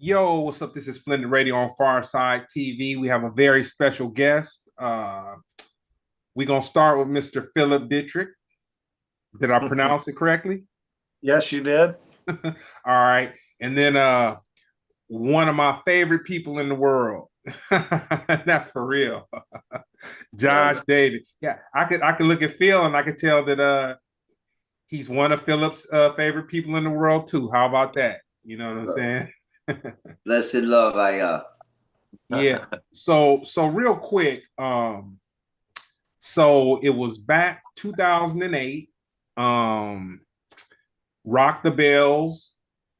Yo, what's up? This is Splendid Radio on Farside TV. We have a very special guest. We're gonna start with Mr. Phillip Dittrick. Did I pronounce it correctly? Yes, you did. All right. And then one of my favorite people in the world. Not for real. Josh David. Yeah, I could look at Phil and I could tell that he's one of Philip's favorite people in the world too. How about that? You know what I'm saying? Blessed love, Yeah. So real quick, so it was back 2008, Rock the Bells,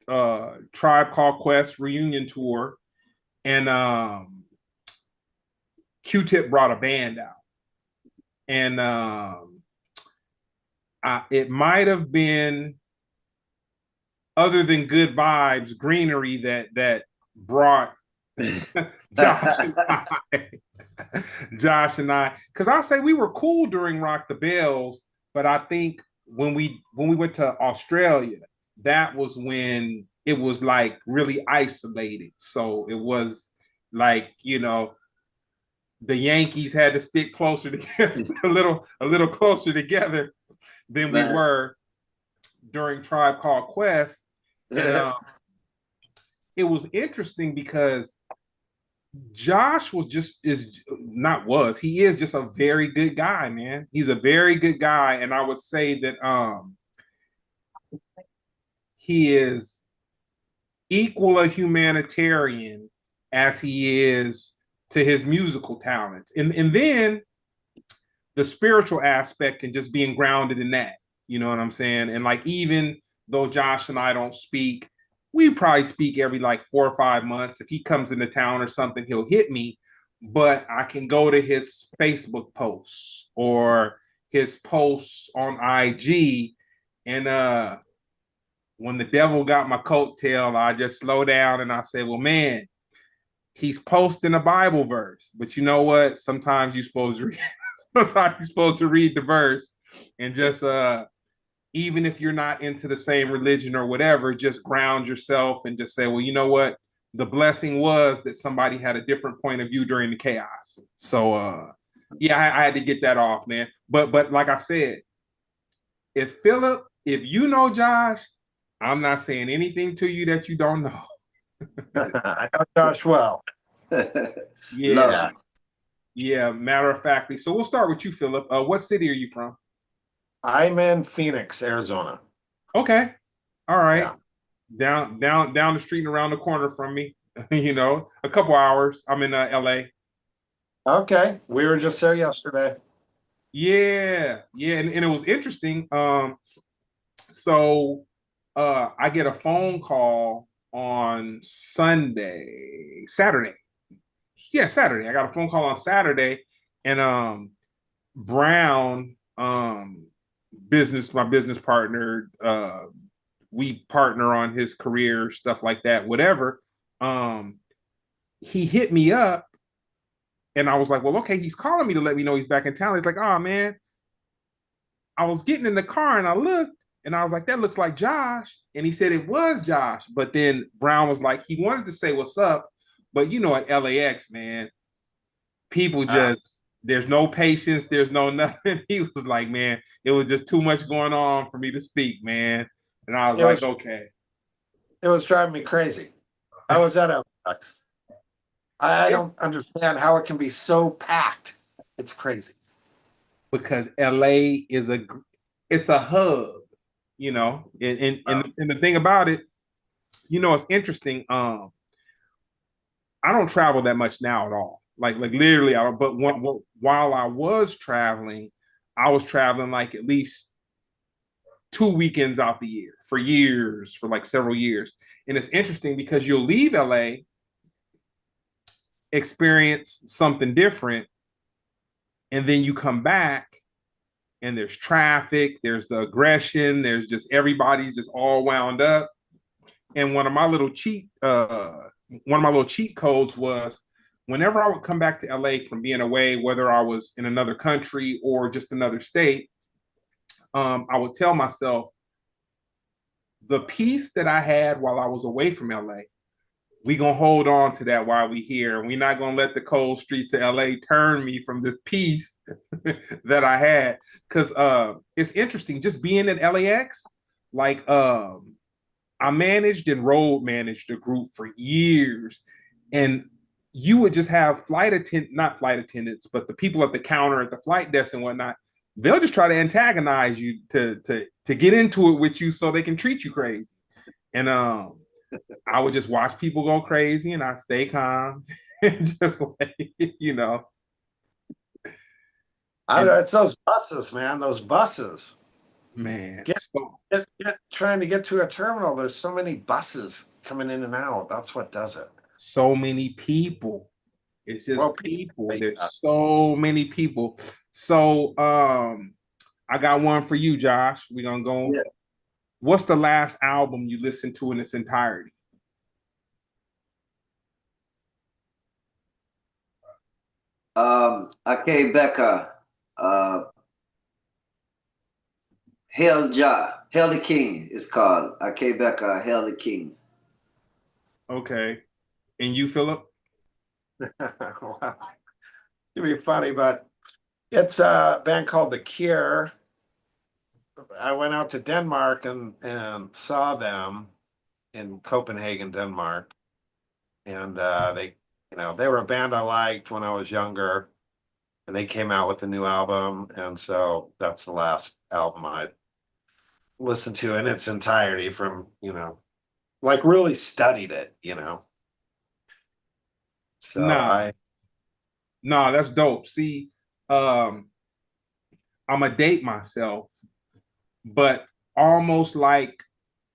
Tribe Called Quest reunion tour, and Q-Tip brought a band out. And it might have been, other than Good Vibes, Greenery that brought Josh and I, because I'll say we were cool during Rock the Bells, but I think when we went to Australia, that was when it was like really isolated. So it was like, the Yankees had to stick closer together, a little closer together than we were during Tribe Called Quest. And it was interesting because Josh he is just a very good guy, man. He's a very good guy. And I would say that he is equal a humanitarian as he is to his musical talents. And then the spiritual aspect and just being grounded in that. You know what I'm saying? And like, even though Josh and I don't speak, we probably speak every like 4 or 5 months. If he comes into town or something, he'll hit me. But I can go to his Facebook posts or his posts on IG. And when the devil got my coattail, I just slow down and I say, well, man, he's posting a Bible verse. But you know what? Sometimes you're supposed to read the verse and just even if you're not into the same religion or whatever, just ground yourself and just say, well, you know what? The blessing was that somebody had a different point of view during the chaos. So yeah, I had to get that off, man. But like I said, if you know Josh, I'm not saying anything to you that you don't know. I know Josh well. Yeah. Yeah, matter of factly. So we'll start with you, Phillip. What city are you from? I'm in Phoenix, Arizona. Okay. All right. Yeah. Down the street and around the corner from me. A couple hours. I'm in LA. Okay. We were just there yesterday. Yeah. Yeah. And it was interesting. So I get a phone call on Saturday. Yeah, Saturday. I got a phone call on Saturday, and Brown, my business partner, we partner on his career, stuff like that, whatever. He hit me up and I was like, well, okay, he's calling me to let me know he's back in town. He's like, oh man, I was getting in the car and I looked and I was like, that looks like Josh. And he said it was Josh. But then Brown was like, he wanted to say what's up, but at LAX, man, people just there's no patience, there's no nothing. He was like, man, it was just too much going on for me to speak, man. And I was like, okay. It was driving me crazy. I was at LAX. I don't understand how it can be so packed. It's crazy. Because LA it's a hub, and the thing about it, it's interesting. I don't travel that much now at all. Like literally, I don't. But while I was traveling like at least 2 weekends out the year for years, for like several years. And it's interesting because you'll leave LA, experience something different, and then you come back and there's traffic, there's the aggression, there's just everybody's just all wound up. And one of my little cheat codes was whenever I would come back to LA from being away, whether I was in another country or just another state, I would tell myself the peace that I had while I was away from LA we gonna hold on to that while we here. We're not gonna let the cold streets of LA turn me from this peace that I had. Cause it's interesting just being at LAX, like I managed and road managed a group for years. And you would just have not flight attendants, but the people at the counter at the flight desk and whatnot, they'll just try to antagonize you to get into it with you so they can treat you crazy. And I would just watch people go crazy and I stay calm and just like, you know. It's those buses, man. Those buses. Man, Trying to get to a terminal. There's so many buses coming in and out. That's what does it. So many people. It's just people. There's so many people. So I got one for you, Josh. We're gonna go. Yeah. What's the last album you listened to in its entirety? Okay, Becca. Hail Jah, Hail the King is called. Okay, Becca, Hail the King. Okay. And you, Phillip? Wow. It'd be funny, but it's a band called The Cure. I went out to Denmark and saw them in Copenhagen, Denmark. And they were a band I liked when I was younger. And they came out with a new album. And so that's the last album I listened to in its entirety from, like really studied it, So No, that's dope. See, I'm a date myself, but almost like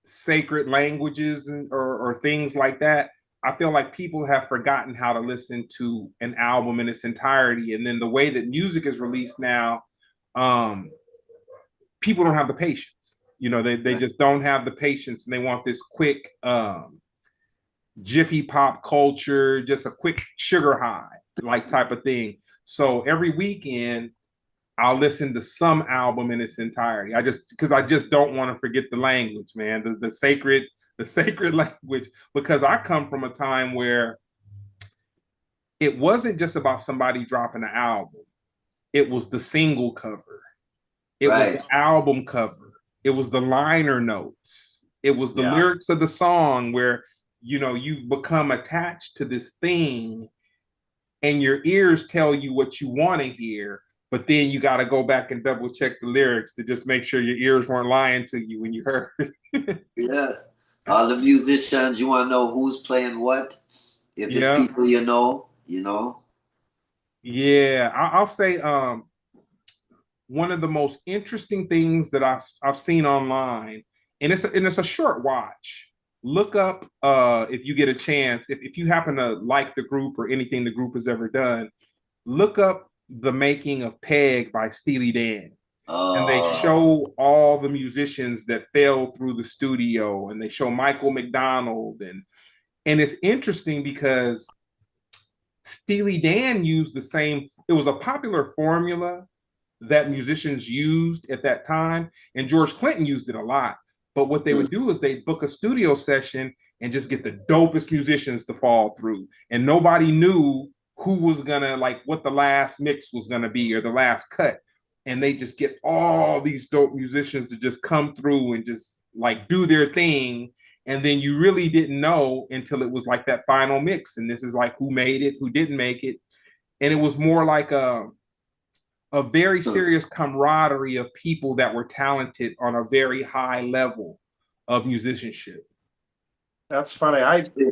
sacred languages or things like that, I feel like people have forgotten how to listen to an album in its entirety. And then the way that music is released now, people don't have the patience. They just don't have the patience and they want this quick jiffy pop culture, just a quick sugar high like type of thing. So every weekend I'll listen to some album in its entirety. Because I just don't want to forget the language, man, the sacred language, because I come from a time where it wasn't just about somebody dropping an album. It was the single cover. It was the album cover. It was the liner notes. It was the lyrics of the song where, you become attached to this thing and your ears tell you what you want to hear, but then you got to go back and double check the lyrics to just make sure your ears weren't lying to you when you heard. Yeah. All the musicians, you want to know who's playing what? If it's people you know. Yeah, I'll say one of the most interesting things that I've seen online, and it's a short watch. Look up if you get a chance, if you happen to like the group or anything the group has ever done, look up The Making of Peg by Steely Dan. And they show all the musicians that fell through the studio, and they show Michael McDonald, and it's interesting because Steely Dan used it was a popular formula that musicians used at that time, and George Clinton used it a lot. But what they would do is they'd book a studio session and just get the dopest musicians to fall through, and nobody knew who was gonna, like, what the last mix was gonna be or the last cut, and they just get all these dope musicians to just come through and just like do their thing. And then you really didn't know until it was like that final mix, and this is like who made it, who didn't make it. And it was more like a very serious camaraderie of people that were talented on a very high level of musicianship. That's funny. I actually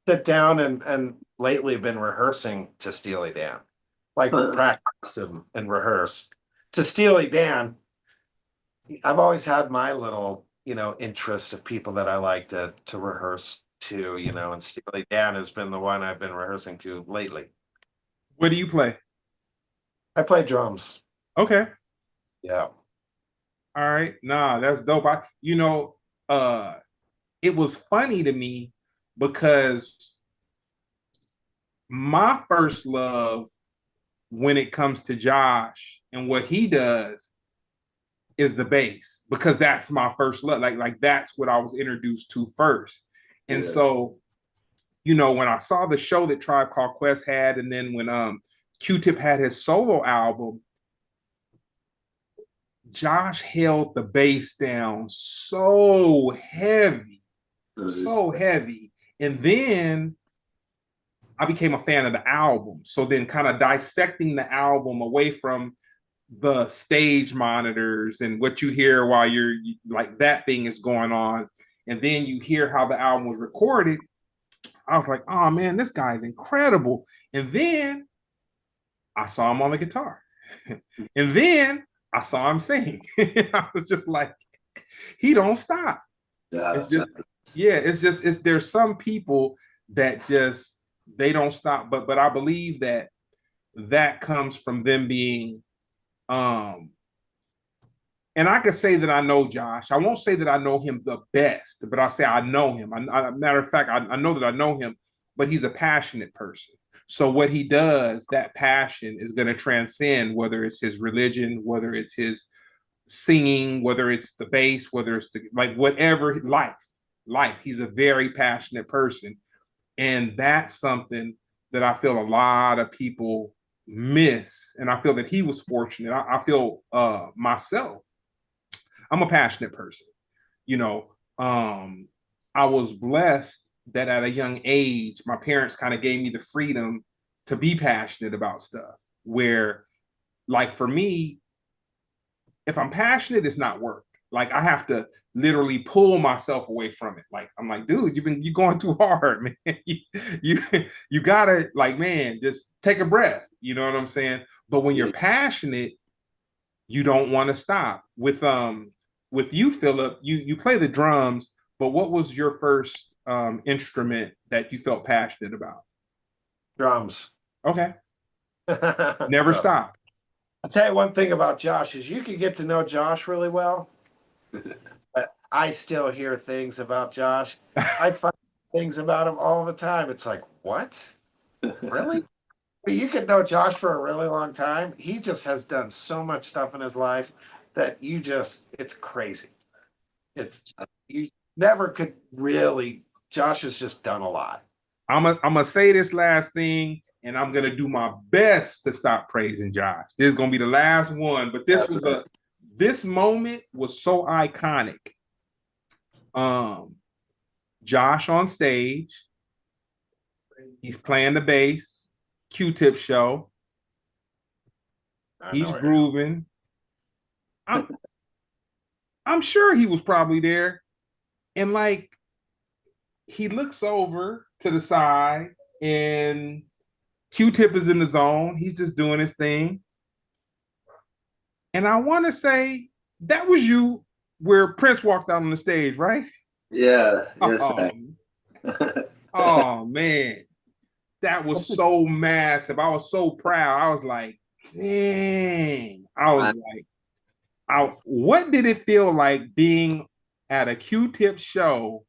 sit down and lately been rehearsing to Steely Dan, like practice and rehearse to Steely Dan. I've always had my little, interest of people that I like to rehearse to, and Steely Dan has been the one I've been rehearsing to lately. What do you play? I play drums. Okay. Yeah. All right. Nah, that's dope. It was funny to me because my first love when it comes to Josh and what he does is the bass, because that's my first love. Like that's what I was introduced to first. And so you know, when I saw the show that Tribe Called Quest had, and then when Q-Tip had his solo album, Josh held the bass down so heavy, so heavy. And then I became a fan of the album. So then kind of dissecting the album away from the stage monitors and what you hear while you're like that thing is going on. And then you hear how the album was recorded. I was like, oh man, this guy's incredible. And then I saw him on the guitar. And then I saw him sing. I was just like, he don't stop. It's just, yeah, it's there's some people that just they don't stop. But I believe that comes from them being and I could say that I know Josh. I won't say that I know him the best, but I say I know him. Matter of fact, I know that I know him, but he's a passionate person. So what he does, that passion is going to transcend whether it's his religion, whether it's his singing, whether it's the bass, whether it's like whatever life. He's a very passionate person. And that's something that I feel a lot of people miss. And I feel that he was fortunate. I feel myself, I'm a passionate person. You know, I was blessed that at a young age, my parents kind of gave me the freedom to be passionate about stuff. Where, like for me, if I'm passionate, it's not work. Like I have to literally pull myself away from it. Like I'm like, dude, you're going too hard, man. You gotta like, man, just take a breath. You know what I'm saying? But when you're passionate, you don't want to stop. With you, Phillip, you play the drums, but what was your first instrument that you felt passionate about? Drums. Okay. Never stop. I'll tell you one thing about Josh is you can get to know Josh really well, but I still hear things about Josh. I find things about him all the time. It's like, what? Really? But you could know Josh for a really long time. He just has done so much stuff in his life that it's crazy. You never could really, Josh has just done a lot. I'm gonna say this last thing, and I'm gonna do my best to stop praising Josh. This is gonna be the last one, but this moment was so iconic. Josh on stage, he's playing the bass, Q-Tip show. He's grooving. I'm sure he was probably there. And like he looks over to the side and Q-Tip is in the zone. He's just doing his thing. And I want to say that was you where Prince walked out on the stage, right? Yeah. Yes. Oh man. That was so massive. I was so proud. I was like, dang. I was like, what did it feel like being at a Q-Tip show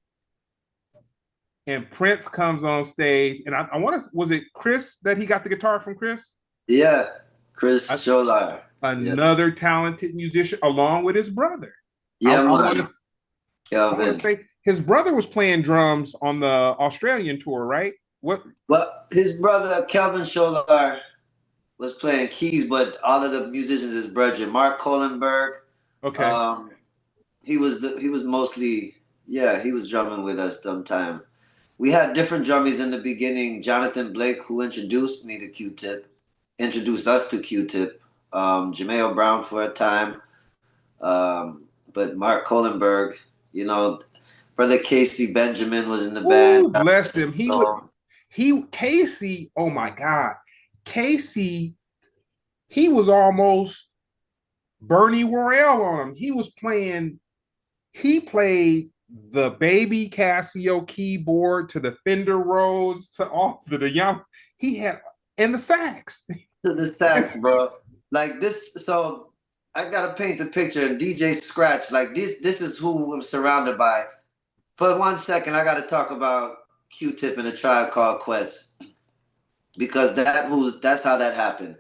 and Prince comes on stage? And I want to, was it Chris that he got the guitar from Chris? Yeah, Chris Scholar. Another talented musician along with his brother. Yeah, I want to say his brother was playing drums on the Australian tour, right? What? Well, his brother Calvin Scholar was playing keys, but all of the musicians, his brother Mark Kohlenberg. Okay. He was mostly, yeah, he was drumming with us sometime. We had different drummies in the beginning. Jonathan Blake, who introduced me to Q-Tip, introduced us to Q-Tip. Jameo Brown for a time. But Mark Kohlenberg, you know, brother Casey Benjamin was in the band. Bless him. Casey, oh my God. Casey, he was almost Bernie Worrell on him. He played the baby Casio keyboard to the Fender Rhodes to all to the young. He had and the sax. The sax, bro. Like this, so I gotta paint the picture. And DJ Scratch, like this is who I'm surrounded by. For 1 second, I gotta talk about Q-Tip and a Tribe Called Quest because that's how that happened.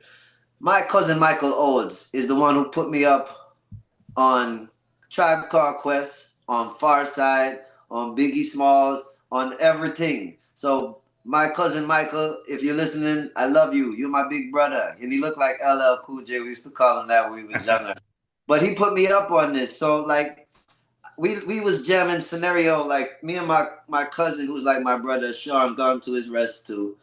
My cousin Michael Oates is the one who put me up on Tribe Called Quest, on Far Side, on Biggie Smalls, on everything. So my cousin Michael, if you're listening, I love you. You're my big brother. And he looked like LL Cool J. We used to call him that when we was younger. But he put me up on this. So like we was jamming scenario, like me and my cousin, who's like my brother, Sean, gone to his rest too.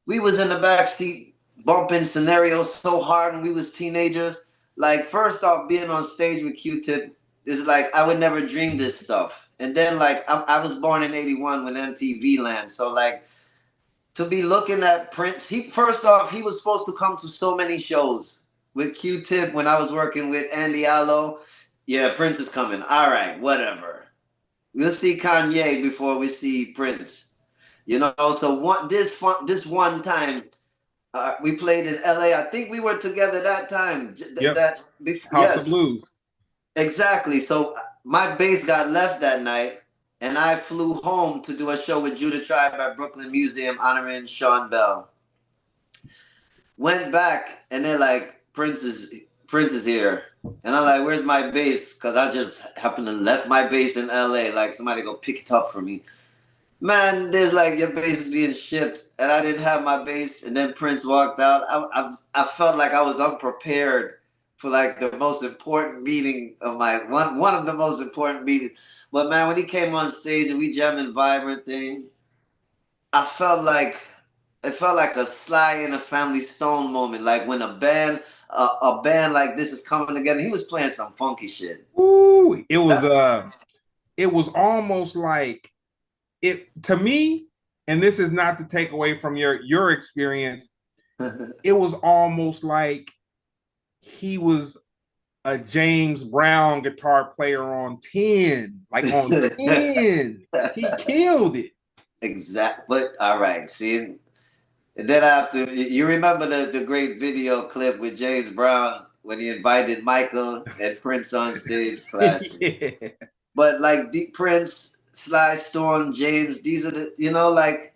We was in the back seat bumping scenarios so hard when we was teenagers. Like first off, being on stage with Q-Tip is like I would never dream this stuff. And then like I was born in '81 when MTV land, so like to be looking at Prince, he first off he was supposed to come to so many shows with Q-Tip when I was working with Andy Allo. Yeah, Prince is coming. All right, whatever. We'll see Kanye before we see Prince. You know, so this one time we played in LA. I think we were together that time. Yep. That House of yes, Blues. exactly. So my bass got left that night, and I flew home to do a show with Judah Tribe at Brooklyn Museum honoring Sean Bell. Went back, and they're like, Prince is here. And I'm like, where's my bass? Because I just happened to left my bass in LA. Like somebody go pick it up for me. Man, there's like your bass is being shipped, and I didn't have my bass. And then Prince walked out. I felt like I was unprepared for like the most important meeting of my one of the most important meetings. But man, when he came on stage and we jamming vibrant thing, I felt like it felt like a Sly and a Family Stone moment. Like when a band like this is coming together. He was playing some funky shit. Ooh, it was almost like it to me, and this is not to take away from your experience. It was almost like he was a James Brown guitar player on 10, like on 10. He killed it. Exactly. But all right, see, and then after you remember the great video clip with James Brown when he invited Michael and Prince on stage, classic. Yeah. But like Prince, Sly Storm, James, these are the like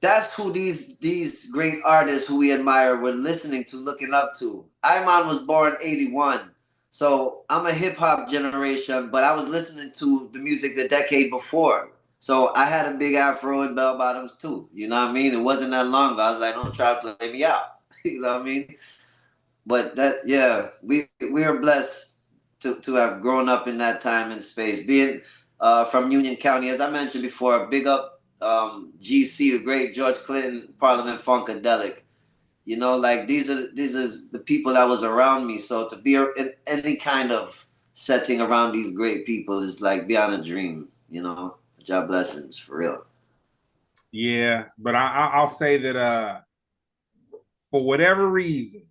that's who these great artists who we admire were listening to, looking up to. Iman was born '81, so I'm a hip hop generation, but I was listening to the music the decade before. So I had a big afro and bell bottoms too. You know what I mean? It wasn't that long ago. I was like, don't try to play me out. You know what I mean? But that, yeah, we are blessed to have grown up in that time and space. Being from Union County, as I mentioned before, big up GC, the great George Clinton, Parliament Funkadelic. You know, like these are the people that was around me. So to be in any kind of setting around these great people is like beyond a dream. You know, job blessings for real. Yeah, but I'll say that for whatever reason,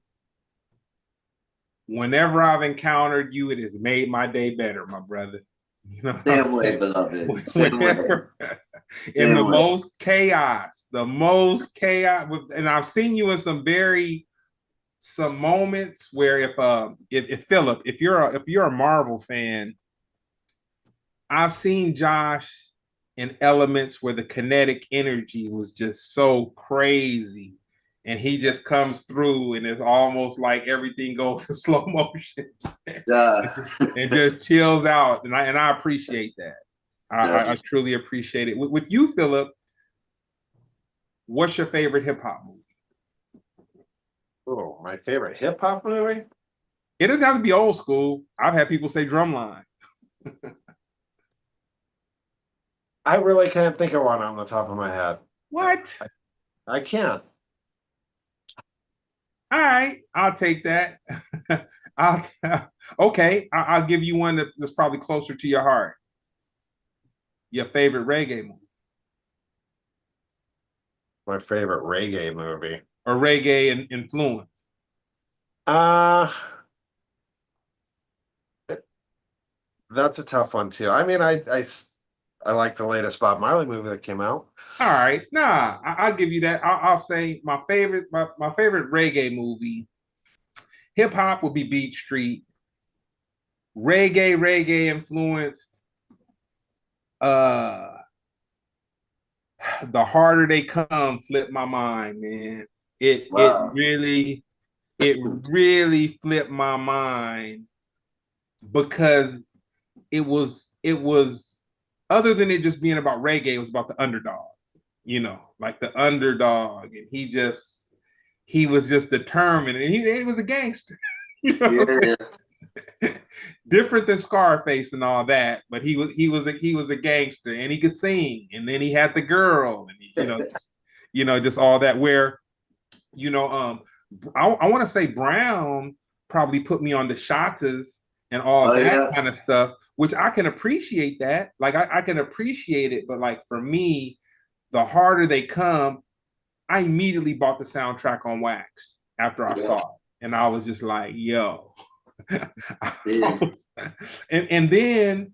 whenever I've encountered you, it has made my day better, my brother. You know, Same way, beloved. Same way. In the most chaos, and I've seen you in some moments where if Phillip, if you're a Marvel fan, I've seen Josh in elements where the kinetic energy was just so crazy. And he just comes through and it's almost like everything goes in slow motion and just chills out. And I appreciate that. I truly appreciate it. With you, Phillip, what's your favorite hip hop movie? Oh, my favorite hip hop movie? It doesn't have to be old school. I've had people say Drumline. I really can't think of one on the top of my head. What? I can't. All right, I'll take that. I'll give you one that's probably closer to your heart. Your favorite reggae movie. My favorite reggae movie. Or reggae influence. That's a tough one too. I mean, I like the latest Bob Marley movie that came out. All right, I'll give you that. I'll say my favorite reggae movie. Hip hop would be Beat Street. Reggae influenced. The Harder They Come flipped my mind, man. It really flipped my mind because it was other than it just being about reggae, it was about the underdog. like the underdog, and he was just determined, and he was a gangster. Yeah. Different than Scarface and all that, but he was a gangster, and he could sing, and then he had the girl, and just all that. Where I want to say Brown probably put me on the Shatas and all Oh that yeah. kind of stuff, which I can appreciate that. Like I can appreciate it, but like for me, the harder they come, I immediately bought the soundtrack on wax after I saw it. And I was just like, yo. Yeah. and then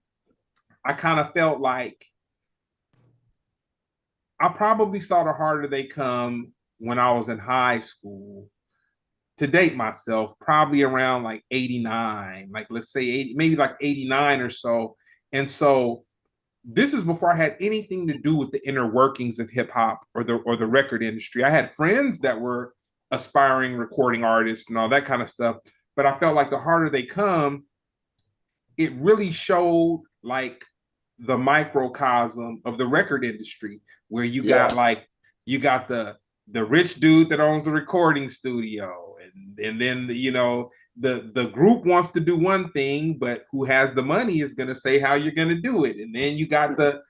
I kind of felt like I probably saw the harder they come when I was in high school, to date myself, probably around like 89, like let's say 80, maybe like 89 or so. And so this is before I had anything to do with the inner workings of hip hop or the record industry. I had friends that were aspiring recording artists and all that kind of stuff, but I felt like the harder they come, it really showed like the microcosm of the record industry, where you got the rich dude that owns the recording studio, and then the group wants to do one thing, but who has the money is going to say how you're going to do it, and then you got to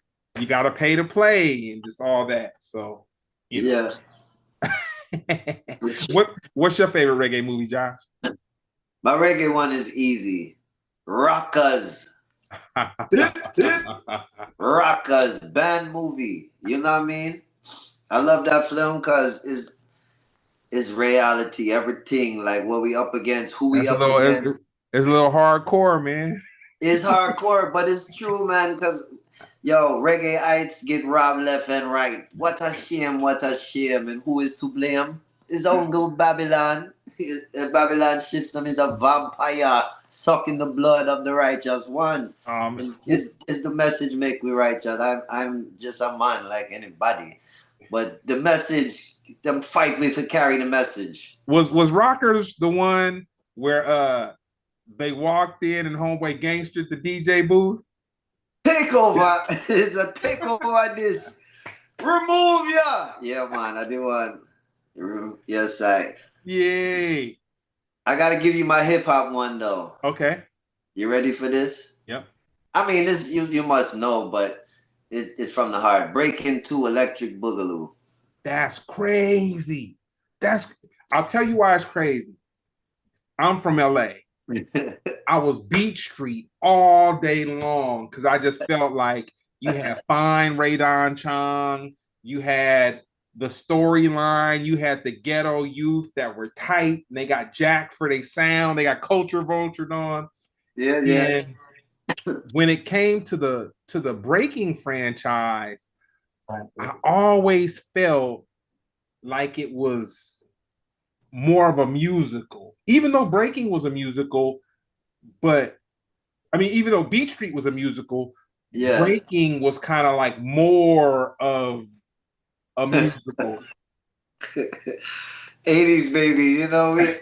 pay to play and just all that. So Yeah. what's your favorite reggae movie, Josh? My reggae one is easy. Rockers. Rockers band movie. You know what I mean? I love that film because it's reality, everything, like what we up against, who we That's a up little against. it's a little hardcore, man. It's hardcore, but it's true, man, because reggae-ites get robbed left and right. What a shame, what a shame. And who is to blame? His own good Babylon. The Babylon system is a vampire sucking the blood of the righteous ones. And is the message make we righteous? I'm just a man like anybody. But the message, them fight me for carry the message. Was Rockers the one where they walked in and homeboy gangstered the DJ booth? Takeover. It's a takeover this. Remove ya. Yeah, man. I did one. Yes, Yay. I gotta give you my hip hop one though. Okay. You ready for this? Yep. I mean, this you must know, but it's from the heart. Break Into Electric Boogaloo. That's crazy. I'll tell you why it's crazy. I'm from LA. I was Beach Street all day long because I just felt like you had fine Radon Chong, you had the storyline, you had the ghetto youth that were tight, and they got jacked for their sound, they got culture vultured on. Yeah. And when it came to the breaking franchise, I always felt like it was more of a musical, even though breaking was a musical. But I mean, even though Beach Street was a musical, breaking was kind of like more of a musical. 80s baby, you know me.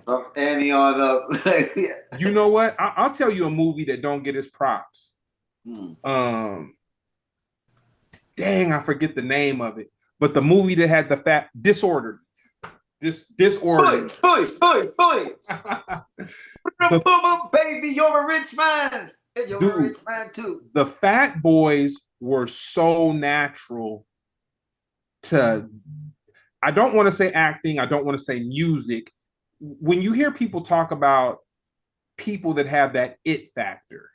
From Annie on up. You know what? I'll tell you a movie that don't get its props. Dang, I forget the name of it. But the movie that had the fat Disorder. Disorder. Baby, you're a rich man. You're a rich man too. The Fat Boys were so natural to, I don't want to say acting, I don't want to say music. When you hear people talk about people that have that it factor,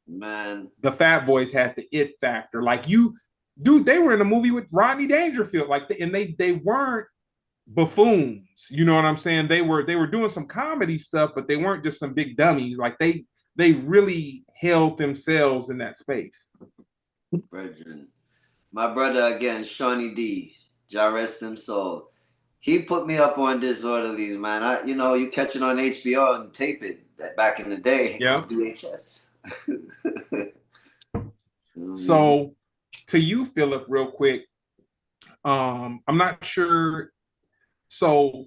man, the Fat Boys had the it factor. Like dude, they were in a movie with Rodney Dangerfield, and they weren't buffoons. You know what I'm saying? They were doing some comedy stuff, but they weren't just some big dummies. Like they really held themselves in that space. Brethren, my brother again, Shawnee D, Jah rest him soul. He put me up on Disorderlies, man. You catch it on HBO and tape it back in the day. Yeah. VHS. So to you, Phillip, real quick, I'm not sure. So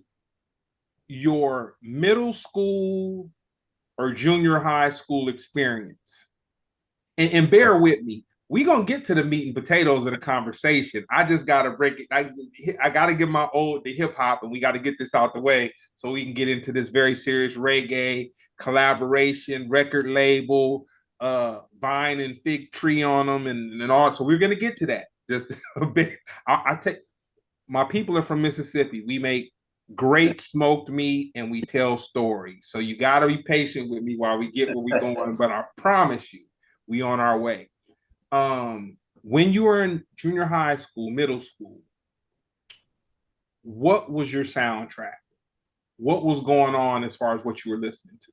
your middle school or junior high school experience, and bear with me, we gonna get to the meat and potatoes of the conversation. I just gotta break it. I gotta give my ode to hip hop, and we gotta get this out the way so we can get into this very serious reggae collaboration, record label, vine and fig tree on them, and all. So we're gonna get to that. Just a bit. I take my people are from Mississippi. We make great smoked meat and we tell stories. So you gotta be patient with me while we get where we going. But I promise you, we on our way. When you were in junior high school, middle school, what was your soundtrack? What was going on as far as what you were listening to?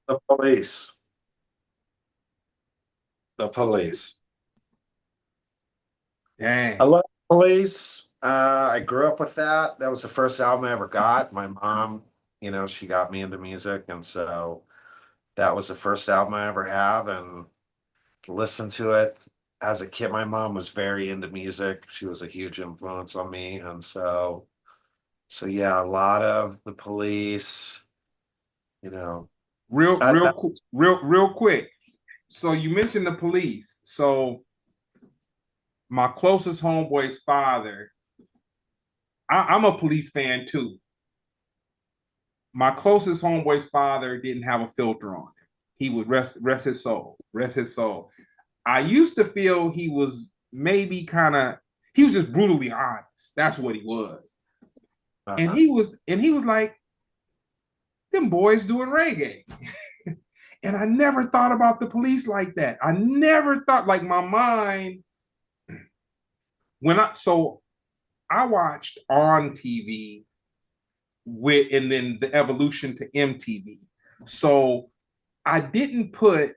The Police. The Police. Dang. I love the Police. I grew up with that. That was the first album I ever got. My mom, she got me into music, and so that was the first album I ever have, and listened to it as a kid. My mom was very into music. She was a huge influence on me, and so yeah, a lot of the Police. Real quick. So you mentioned the Police. So my closest homeboy's father, I'm a Police fan too. My closest homeboy's father didn't have a filter on him. He would rest his soul, rest his soul. I used to feel he was maybe he was just brutally honest. That's what he was. And he was like, them boys doing reggae. And I never thought about the Police like that. I never thought, like, my mind, I watched on TV and then the evolution to MTV. So I didn't put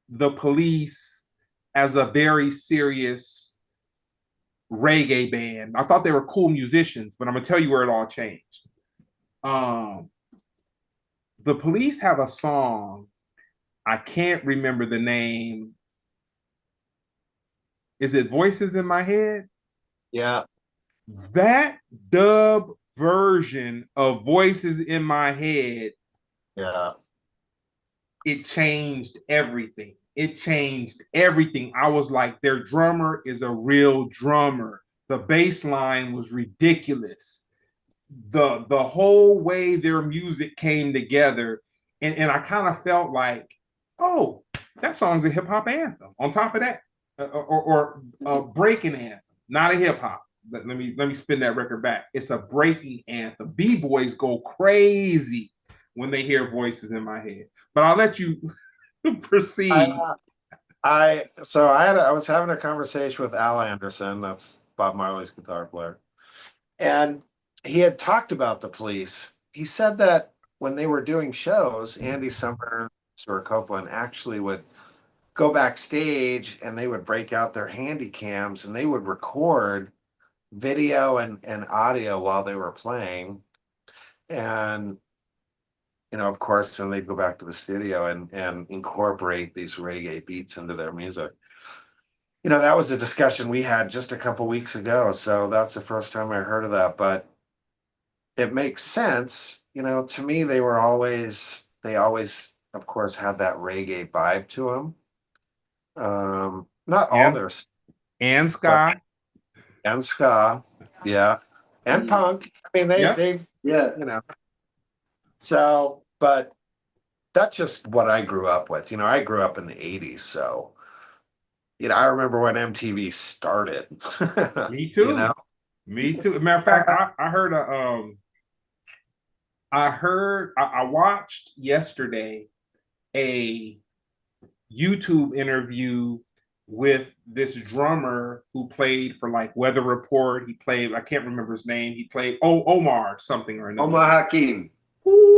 the Police as a very serious reggae band. I thought they were cool musicians, but I'm gonna tell you where it all changed. The Police have a song, I can't remember the name. Is it Voices in My Head? Yeah. That dub version of Voices in My Head, Yeah. it changed everything. It changed everything. I was like, their drummer is a real drummer. The bass line was ridiculous. The whole way their music came together, and I kind of felt like, oh, that song's a hip hop anthem. On top of that, or a breaking anthem, not a hip hop. Let me spin that record back. It's a breaking anthem. B-boys go crazy when they hear Voices in My Head. But I'll let you proceed. I was having a conversation with Al Anderson, that's Bob Marley's guitar player, and he had talked about the Police. He said that when they were doing shows, Andy Summers or Copeland actually would go backstage and they would break out their handy cams and they would record video and audio while they were playing. And of course, then they'd go back to the studio and incorporate these reggae beats into their music. That was a discussion we had just a couple weeks ago. So that's the first time I heard of that. But it makes sense. To me, they always, of course, had that reggae vibe to them. Not all their and ska. And ska, yeah. And punk. I mean, they've So, but that's just what I grew up with. I grew up in the 80s, so I remember when MTV started. Me too. Me too. As a matter of fact, I watched yesterday a YouTube interview with this drummer who played for like Weather Report. He played, I can't remember his name. He played Omar something or another. Omar Hakim. Ooh.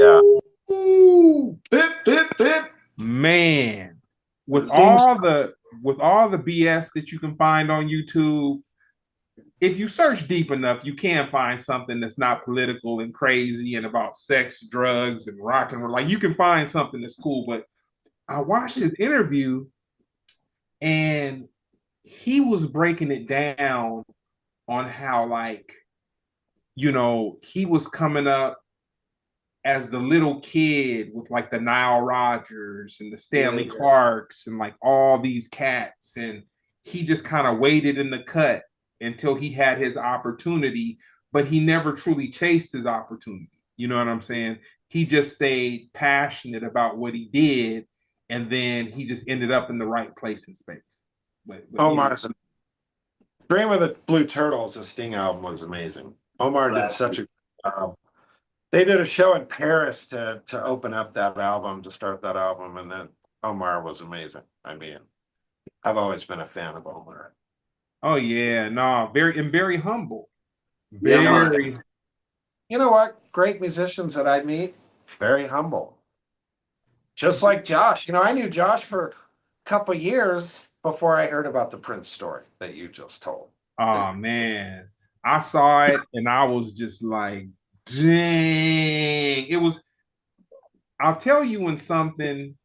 Yeah. Man, with all the BS that you can find on YouTube, if you search deep enough, you can find something that's not political and crazy and about sex, drugs, and rock and roll. Like, you can find something that's cool. But I watched his interview and he was breaking it down on how, like, he was coming up as the little kid with like the Nile Rodgers and the Stanley Yeah. Clarks and like all these cats. And he just kind of waited in the cut until he had his opportunity, but he never truly chased his opportunity. You know what I'm saying? He just stayed passionate about what he did, and then he just ended up in the right place in space. But Omar's Dream of the Blue Turtles, the Sting album was amazing. Omar did such a they did a show in Paris to open up that album, to start that album, and then Omar was amazing. I mean, I've always been a fan of Omar. Oh yeah, no, very humble. Yeah, man. Very. You know what? Great musicians that I meet, very humble. Just like Josh. You know, I knew Josh for a couple years before I heard about the Prince story that you just told. Oh man, I saw it and I was just like, dang. It was. I'll tell you when something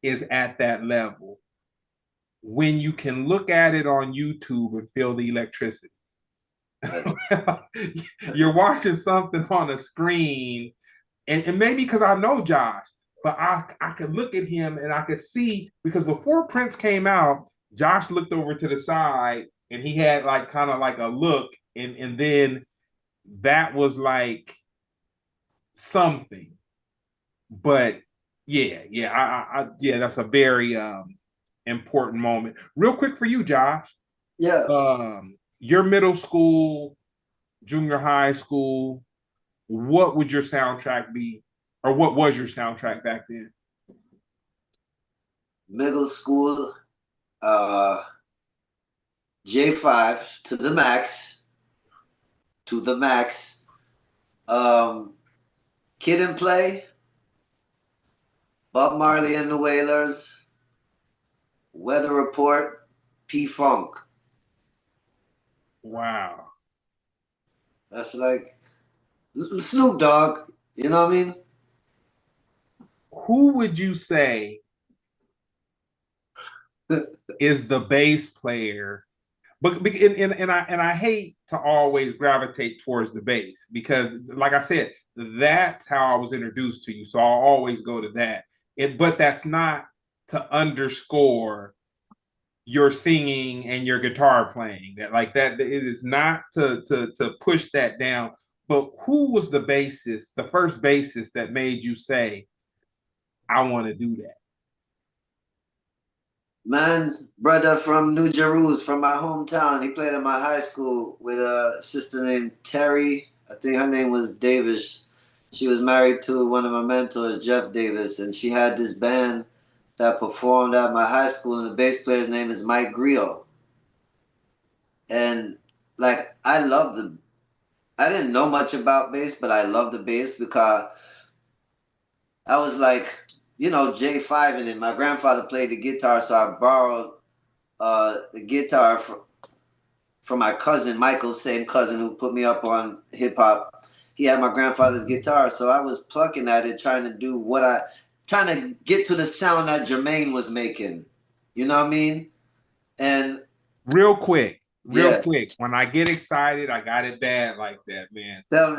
is at that level, when you can look at it on YouTube and feel the electricity. You're watching something on a screen, and maybe because I know Josh, but I could look at him and I could see, because before Prince came out, Josh looked over to the side and he had like kind of like a look, and then that was like something. But yeah, that's a very important moment. Real quick for you, Josh. Yeah. Your middle school, junior high school, what would your soundtrack be, or what was your soundtrack back then? Middle school, J5 to the max, to the max. Kid and Play, Bob Marley and the Wailers, Weather Report, P-Funk. Wow. That's like Snoop Dogg, you know what I mean? Who would you say is the bass player? But and I hate to always gravitate towards the bass, because, like I said, that's how I was introduced to you. So I'll always go to that. But that's not to underscore your singing and your guitar playing. That it is not to push that down. But who was the bassist, the first bassist that made you say, I want to do that? Man, brother from New Jerusalem, from my hometown. He played at my high school with a sister named Terry. I think her name was Davis. She was married to one of my mentors, Jeff Davis, and she had this band that performed at my high school, and the bass player's name is Mike Grillo. And like, I didn't know much about bass, but I love the bass because I was like, you know, J5 in it. My grandfather played the guitar, so I borrowed the guitar from my cousin, Michael, same cousin who put me up on hip hop. He had my grandfather's guitar, so I was plucking at it, trying to get to the sound that Jermaine was making. You know what I mean? And Real quick, yeah, when I get excited, I got it bad like that, man. tell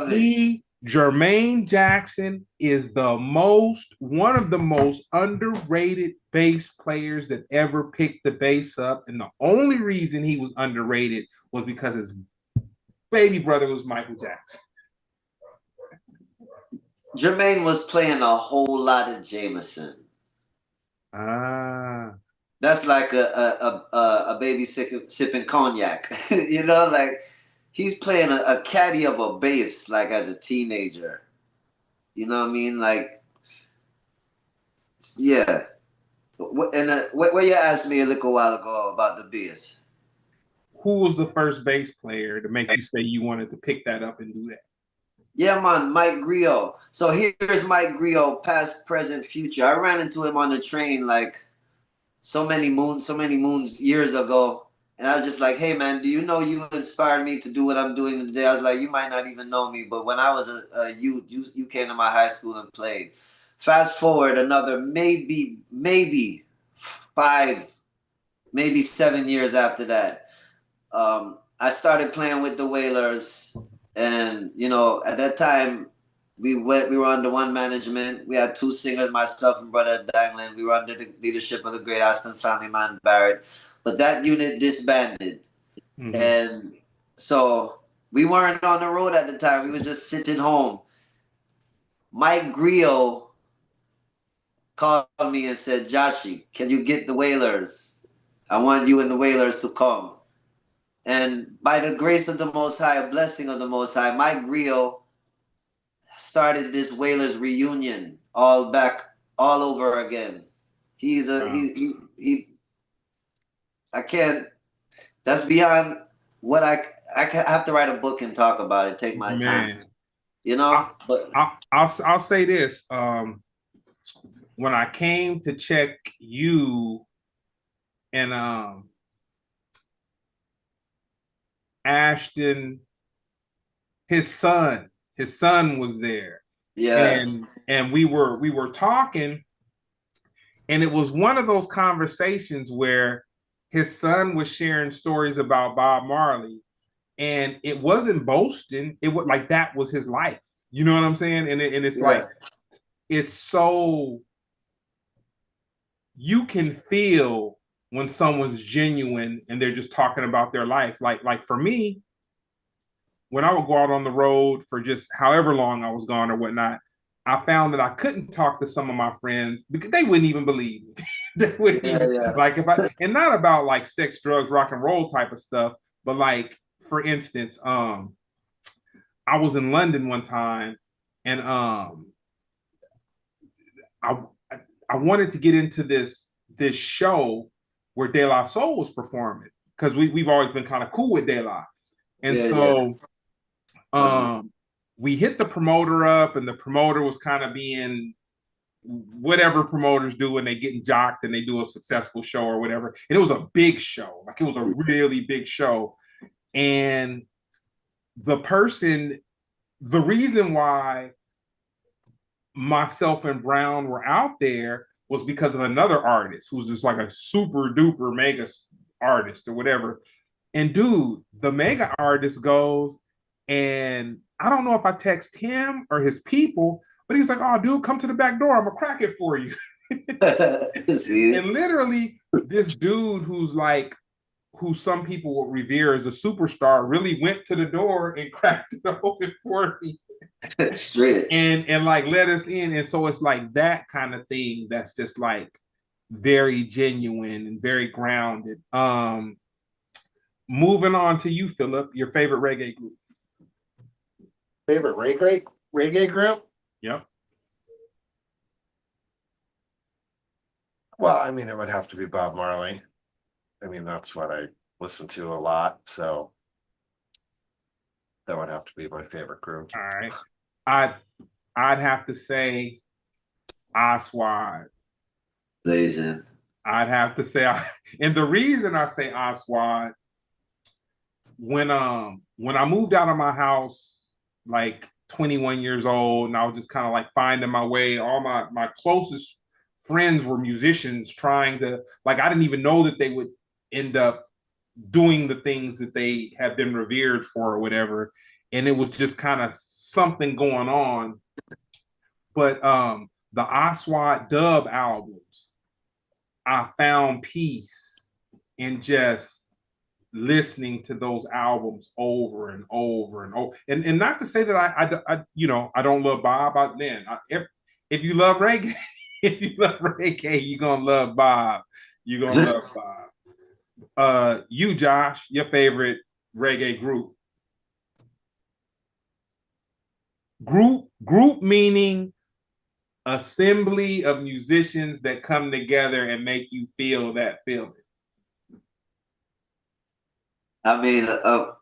me. Jermaine Jackson is one of the most underrated bass players that ever picked the bass up. And the only reason he was underrated was because his baby brother was Michael Jackson. Jermaine was playing a whole lot of Jameson. That's like a baby sipping cognac. You know, like he's playing a caddy of a bass like as a teenager. You know what I mean? Like, yeah. And what you asked me a little while ago about the bass. Who was the first bass player to make you say you wanted to pick that up and do that? Yeah, man, Mike Grillo. So here's Mike Grillo, past, present, future. I ran into him on the train like so many moons years ago. And I was just like, hey, man, do you know you inspired me to do what I'm doing today? I was like, you might not even know me, but when I was a youth, you came to my high school and played. Fast forward another maybe 5, maybe 7 years after that, I started playing with the Wailers. And, you know, at that time, we were under one management. We had two singers, myself and brother Dangland. We were under the leadership of the great Aston family man Barrett. But that unit disbanded. Mm-hmm. And so we weren't on the road at the time. We were just sitting home. Mike Grio called me and said, Joshi, can you get the Wailers? I want you and the Wailers to come. And by the grace of the Most High, a blessing of the Most High, Mike Grio started this Wailers reunion all over again. He's a Wow. he I can't, that's beyond what I have to write a book and talk about it, take my time. You know? I'll say this. When I came to check you and Ashton, his son was there. Yeah. And we were talking, and it was one of those conversations where his son was sharing stories about Bob Marley, and it wasn't boasting. It was like that was his life. You know what I'm saying? And it's like, it's so, you can feel when someone's genuine and they're just talking about their life. Like for me, when I would go out on the road for just however long I was gone or whatnot, I found that I couldn't talk to some of my friends because they wouldn't even believe me. They wouldn't even, like, if I, and not about like sex, drugs, rock and roll type of stuff, but like, for instance, I was in London one time, and I wanted to get into this show where De La Soul was performing, because we've always been kind of cool with De La. And we hit the promoter up, and the promoter was kind of being whatever promoters do when they getting jocked and they do a successful show or whatever. And it was a big show, like it was a really big show. And the reason why myself and Brown were out there was because of another artist who's just like a super duper mega artist or whatever. And dude, the mega artist goes, and I don't know if I text him or his people, but he's like, "Oh, dude, come to the back door. I'm gonna crack it for you." And literally, this dude who's like, who some people would revere as a superstar, really went to the door and cracked it open for me. and like let us in. And so it's like that kind of thing that's just like very genuine and very grounded. Moving on to you, Phillip, your favorite reggae group. Favorite reggae group? Yep. Well, I mean, it would have to be Bob Marley. I mean, that's what I listen to a lot, so that would have to be my favorite group. All right. I'd have to say Aswad. Blazing. I'd have to say, and the reason I say Aswad, when I moved out of my house, like 21 years old, and I was just kind of like finding my way, all my closest friends were musicians trying to, like, I didn't even know that they would end up doing the things that they have been revered for or whatever. And it was just kind of something going on. But the Aswad dub albums, I found peace in just listening to those albums over and over and over. And not to say that I I don't love Bob. If you love reggae, if you love reggae, you're gonna love Bob. You're gonna love Bob. You, Josh, your favorite reggae group? Group meaning assembly of musicians that come together and make you feel that feeling. I mean, the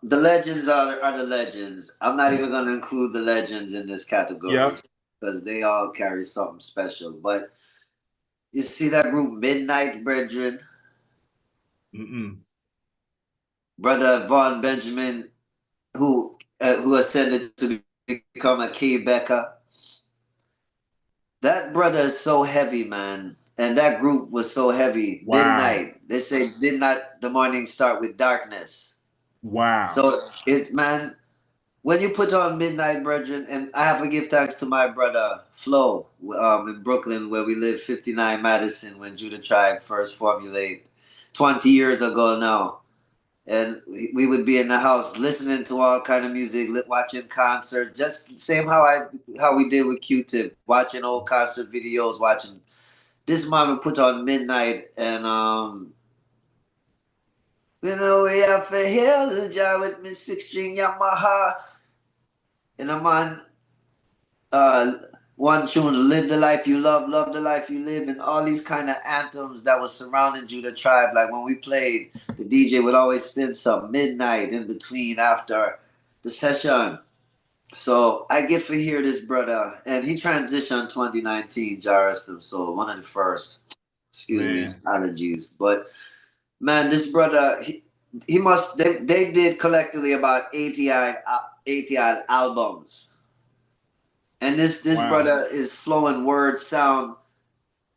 legends are the legends. I'm not even going to include the legends in this category because they all carry something special. But you see that group Midnight Brethren? Brother Vaughn Benjamin, who ascended to become a Key Becker. That brother is so heavy, man. And that group was so heavy. Wow. Midnight. They say, did not the morning start with darkness? Wow. So it's, man, when you put on Midnight Brethren, and I have to give thanks to my brother Flo, in Brooklyn, where we live, 59 Madison, when Judah Tribe first formulated 20 years ago now. And we would be in the house listening to all kind of music, watching concert, just same how we did with Q-Tip, watching old concert videos, watching. This man would put on Midnight, and you know, we have to hail the job with me 6-string Yamaha, and I'm on uh, one tune, Live the Life You Love the Life You Live, and all these kind of anthems that was surrounding Judah Tribe. Like when we played, the DJ would always spin some midnight in between after the session. So I get to hear this brother, and he transitioned 2019, Jairus them, so one of the first. Excuse me, Man. allergies. But man, this brother, he must, they did collectively about 80 odd albums. And this Wow. brother is flowing words sound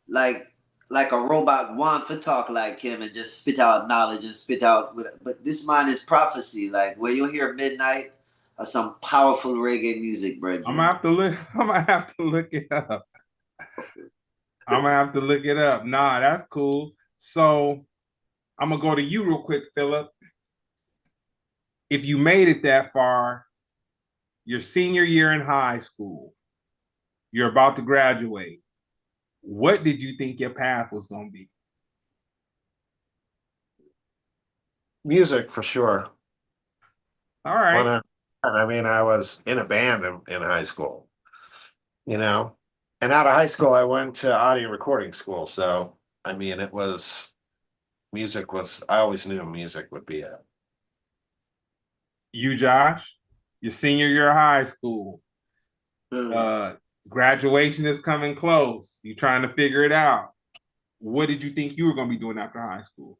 like a robot want to talk like him and just spit out knowledge and spit out. But this man is prophecy, like where you'll hear midnight or some powerful reggae music, brethren. I'm gonna have to look. I'm gonna have to look it up. I'm gonna have to look it up. Nah, that's cool. So I'm gonna go to you real quick, Phillip. If you made it that far, your senior year in high school, you're about to graduate. What did you think your path was gonna be? Music for sure. All right. I mean, I was in a band in high school, you know, and out of high school, I went to audio recording school. So, I mean, I always knew music would be it. You, Josh, your senior year of high school. Graduation is coming close. You're trying to figure it out. What did you think you were going to be doing after high school?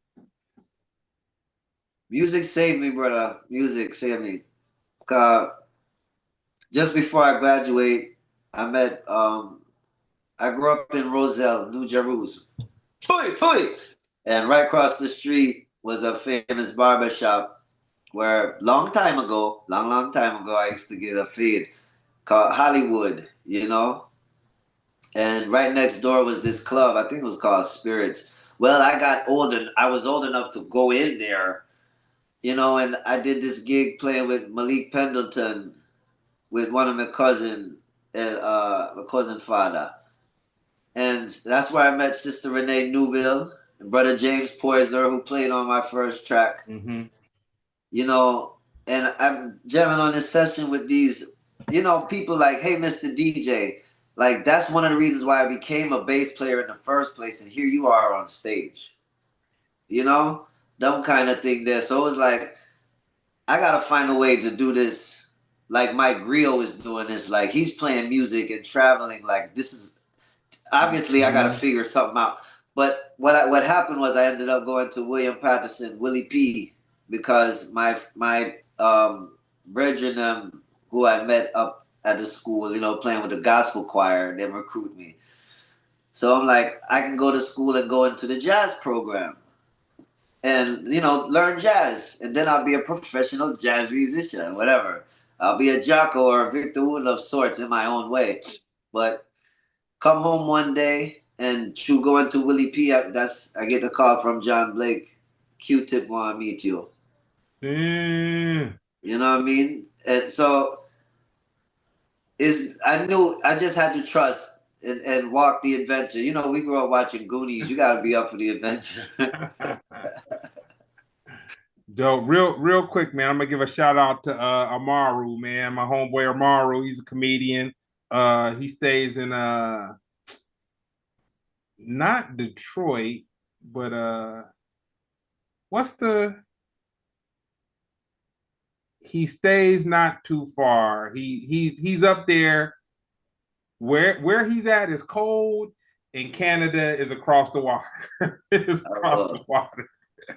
Music saved me, brother. Music saved me. Just before I graduate, I met I grew up in Roselle, New Jerusalem. And right across the street was a famous barber shop where long time ago, long time ago, I used to get a fade called Hollywood, you know? And right next door was this club, I think it was called Spirits. Well, I was old enough to go in there, you know, and I did this gig playing with Malik Pendleton with one of my my cousin father. And that's where I met Sister Renee Newville and Brother James Poyser, who played on my first track. Mm-hmm. You know, and I'm jamming on this session with these, you know, people like, hey, Mr. DJ. Like, that's one of the reasons why I became a bass player in the first place. And here you are on stage. You know, dumb kind of thing there. So it was like, I got to find a way to do this like Mike Grio is doing this. Like, he's playing music and traveling. Like, this is obviously I got to figure something out. But what happened was I ended up going to William Patterson, Willie P, because my brethren who I met up at the school, you know, playing with the gospel choir, they recruit me. So I'm like, I can go to school and go into the jazz program and, you know, learn jazz. And then I'll be a professional jazz musician, whatever. I'll be a Jocko or a Victor Wooten of sorts in my own way. But come home one day and through going to Willie P, I get a call from John Blake. Q-Tip want to meet you. Mm. You know what I mean? And so I just had to trust and walk the adventure. You know, we grew up watching Goonies. You got to be up for the adventure. Dope. Real quick, man. I'm gonna give a shout out to Amaru, man. My homeboy Amaru. He's a comedian. He stays in not Detroit, but what's the? He stays not too far. He's up there. Where he's at is cold, and Canada is across the water. It's across the water.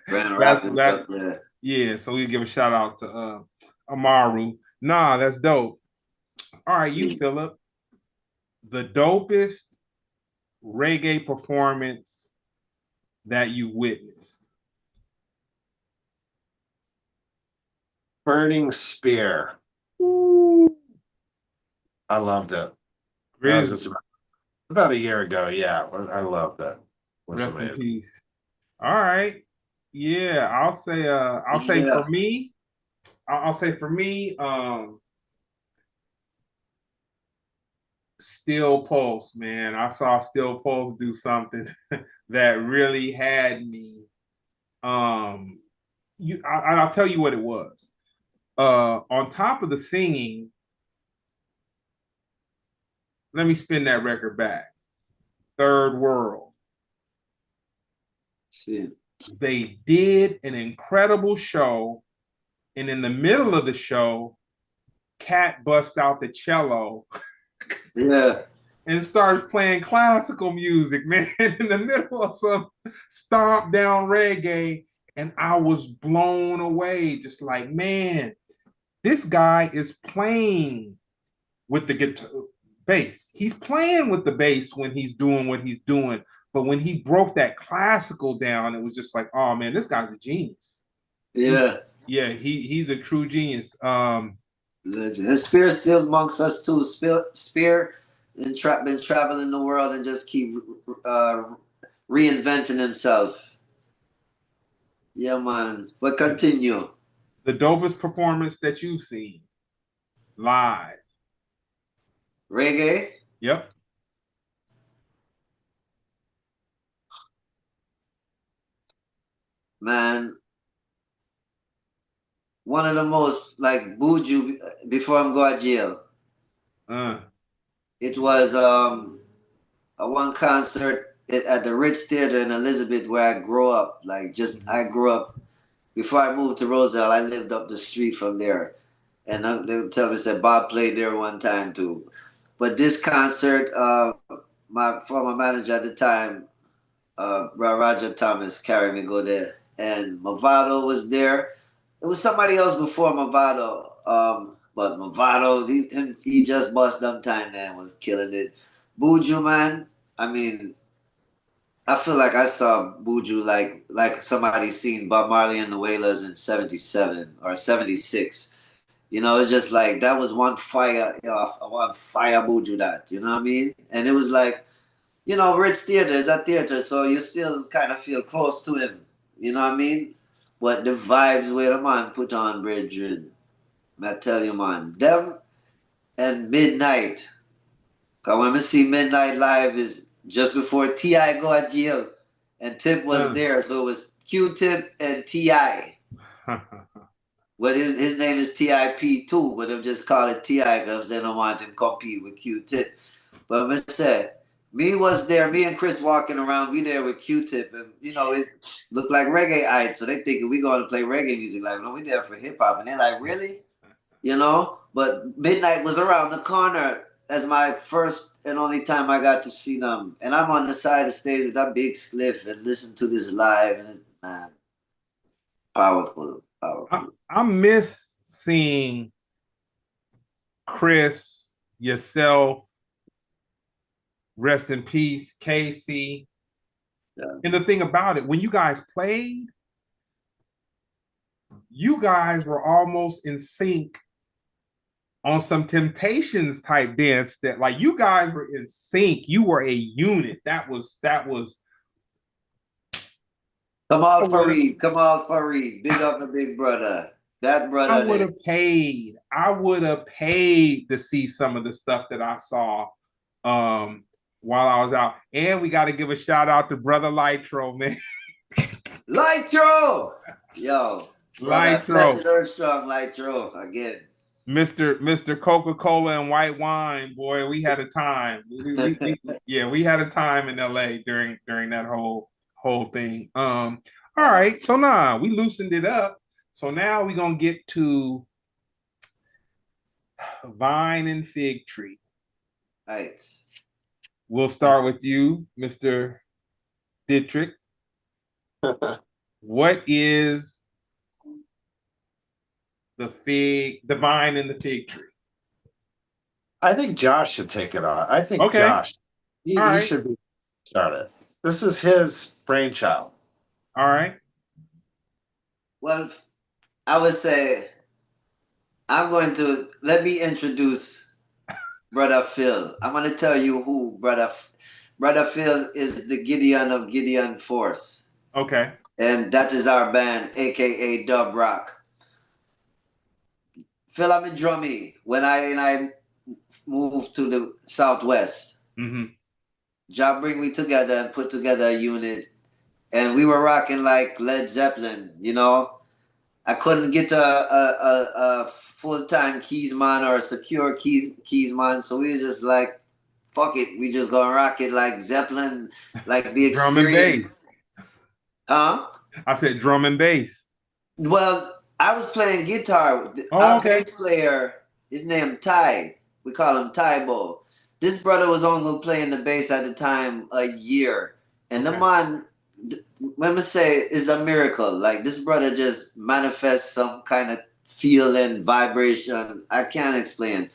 That's yeah. So we give a shout out to Amaru. Nah, that's dope. All right, you Phillip. The dopest reggae performance that you've witnessed. Burning Spear Ooh, I loved it. That was Grizzly. just about a year ago. Yeah, I loved it. It was Rest in amazing. peace. All right. Yeah, I'll say Yeah. for me, I'll say for me, Steel Pulse, man. I saw Steel Pulse do something that really had me. I'll tell you what it was. On top of the singing, let me spin that record back. Third World. See. They did an incredible show, and in the middle of the show, Cat busts out the cello Yeah. and starts playing classical music, man, in the middle of some stomp down reggae. And I was blown away, just like, man, this guy is playing with the guitar bass. He's playing with the bass when he's doing what he's doing. But when he broke that classical down, it was just like, oh man, this guy's a genius. Yeah. He's a true genius. Legend. And Spear's still amongst us too. Spear been traveling the world and just keep uh, reinventing himself. Yeah, man. But continue. The dopest performance that you've seen live. Reggae. Yep. Man, one of the most like Buju before I'm going to jail. Uh, It was a one concert at the Ritz Theater in Elizabeth where I grew up. Like just I grew up before I moved to Rosedale. I lived up the street from there, and they would tell me that Bob played there one time too. But this concert, my former manager at the time, Roger Thomas, carried me go there, and Movado was there. It was somebody else before Movado, but Movado, he just bust them time there and was killing it. Buju, man, I mean, I feel like I saw Buju like somebody seen Bob Marley and the Wailers in '77 or '76. You know, it's just like that was one fire, one fire Buju that. You know what I mean? And it was like, you know, Ritz Theater is a theater, so you still kind of feel close to him. You know what I mean? But the vibes where the man put on, brethren, I tell you, man, them and Midnight. Cause when we see Midnight live is just before T.I. go at jail, and Tip was there, so it was Q-Tip and T.I. Well, his name is T.I.P. too, but I'm just call it T.I. because they don't want him to compete with Q-Tip. But Mr. Me was there, me and Chris walking around, we there with Q-Tip, and you know, it looked like reggae, so they thinking we going to play reggae music. Like, no, we there for hip hop, and they're like, really? You know? But Midnight was around the corner as my first and only time I got to see them, and I'm on the side of the stage with that big spliff and listen to this live, and it's, man, powerful, powerful. I miss seeing Chris, yourself, rest in peace, Casey. Yeah. And the thing about it, when you guys played, you guys were almost in sync on some Temptations type dance that like you guys were in sync. You were a unit. That was Come on, Fareed. Come on, Fareed. Big up the big brother. That brother. I would have paid. I would have paid to see some of the stuff that I saw while I was out. And we got to give a shout out to Brother Litro, man. Litro! Yo. Litro. Strong Litro again. Mr. Coca-Cola and white wine, boy, we had a time. We had a time in LA during that whole thing. All right, so now we loosened it up. So now we're gonna get to Vine and Fig Tree. Right. We'll start with you, Mr. Dittrick. What is the vine and the fig tree? I think Josh should take it on. I think Okay. Josh, he should be started. This is his brainchild. All right. Well, I would say let me introduce Brother Phil. I'm going to tell you who Brother Phil is the Gideon of Gideon Force. Okay. And that is our band, aka Dub Rock. Phil, I'm in drummy. When I moved to the Southwest, Jah bring me together and put together a unit. And we were rocking like Led Zeppelin, you know. I couldn't get a full-time keys man or a secure keys man, so we were just like, fuck it, we just gonna rock it like Zeppelin, like the Drum and experience. bass. Huh? I said drum and bass. Well, I was playing guitar. Oh, Our okay. bass player, his name Ty. We call him Tybo. This brother was only playing the bass at the time a year. And the man, let me say, is a miracle. Like this brother just manifests some kind of feeling, vibration. I can't explain.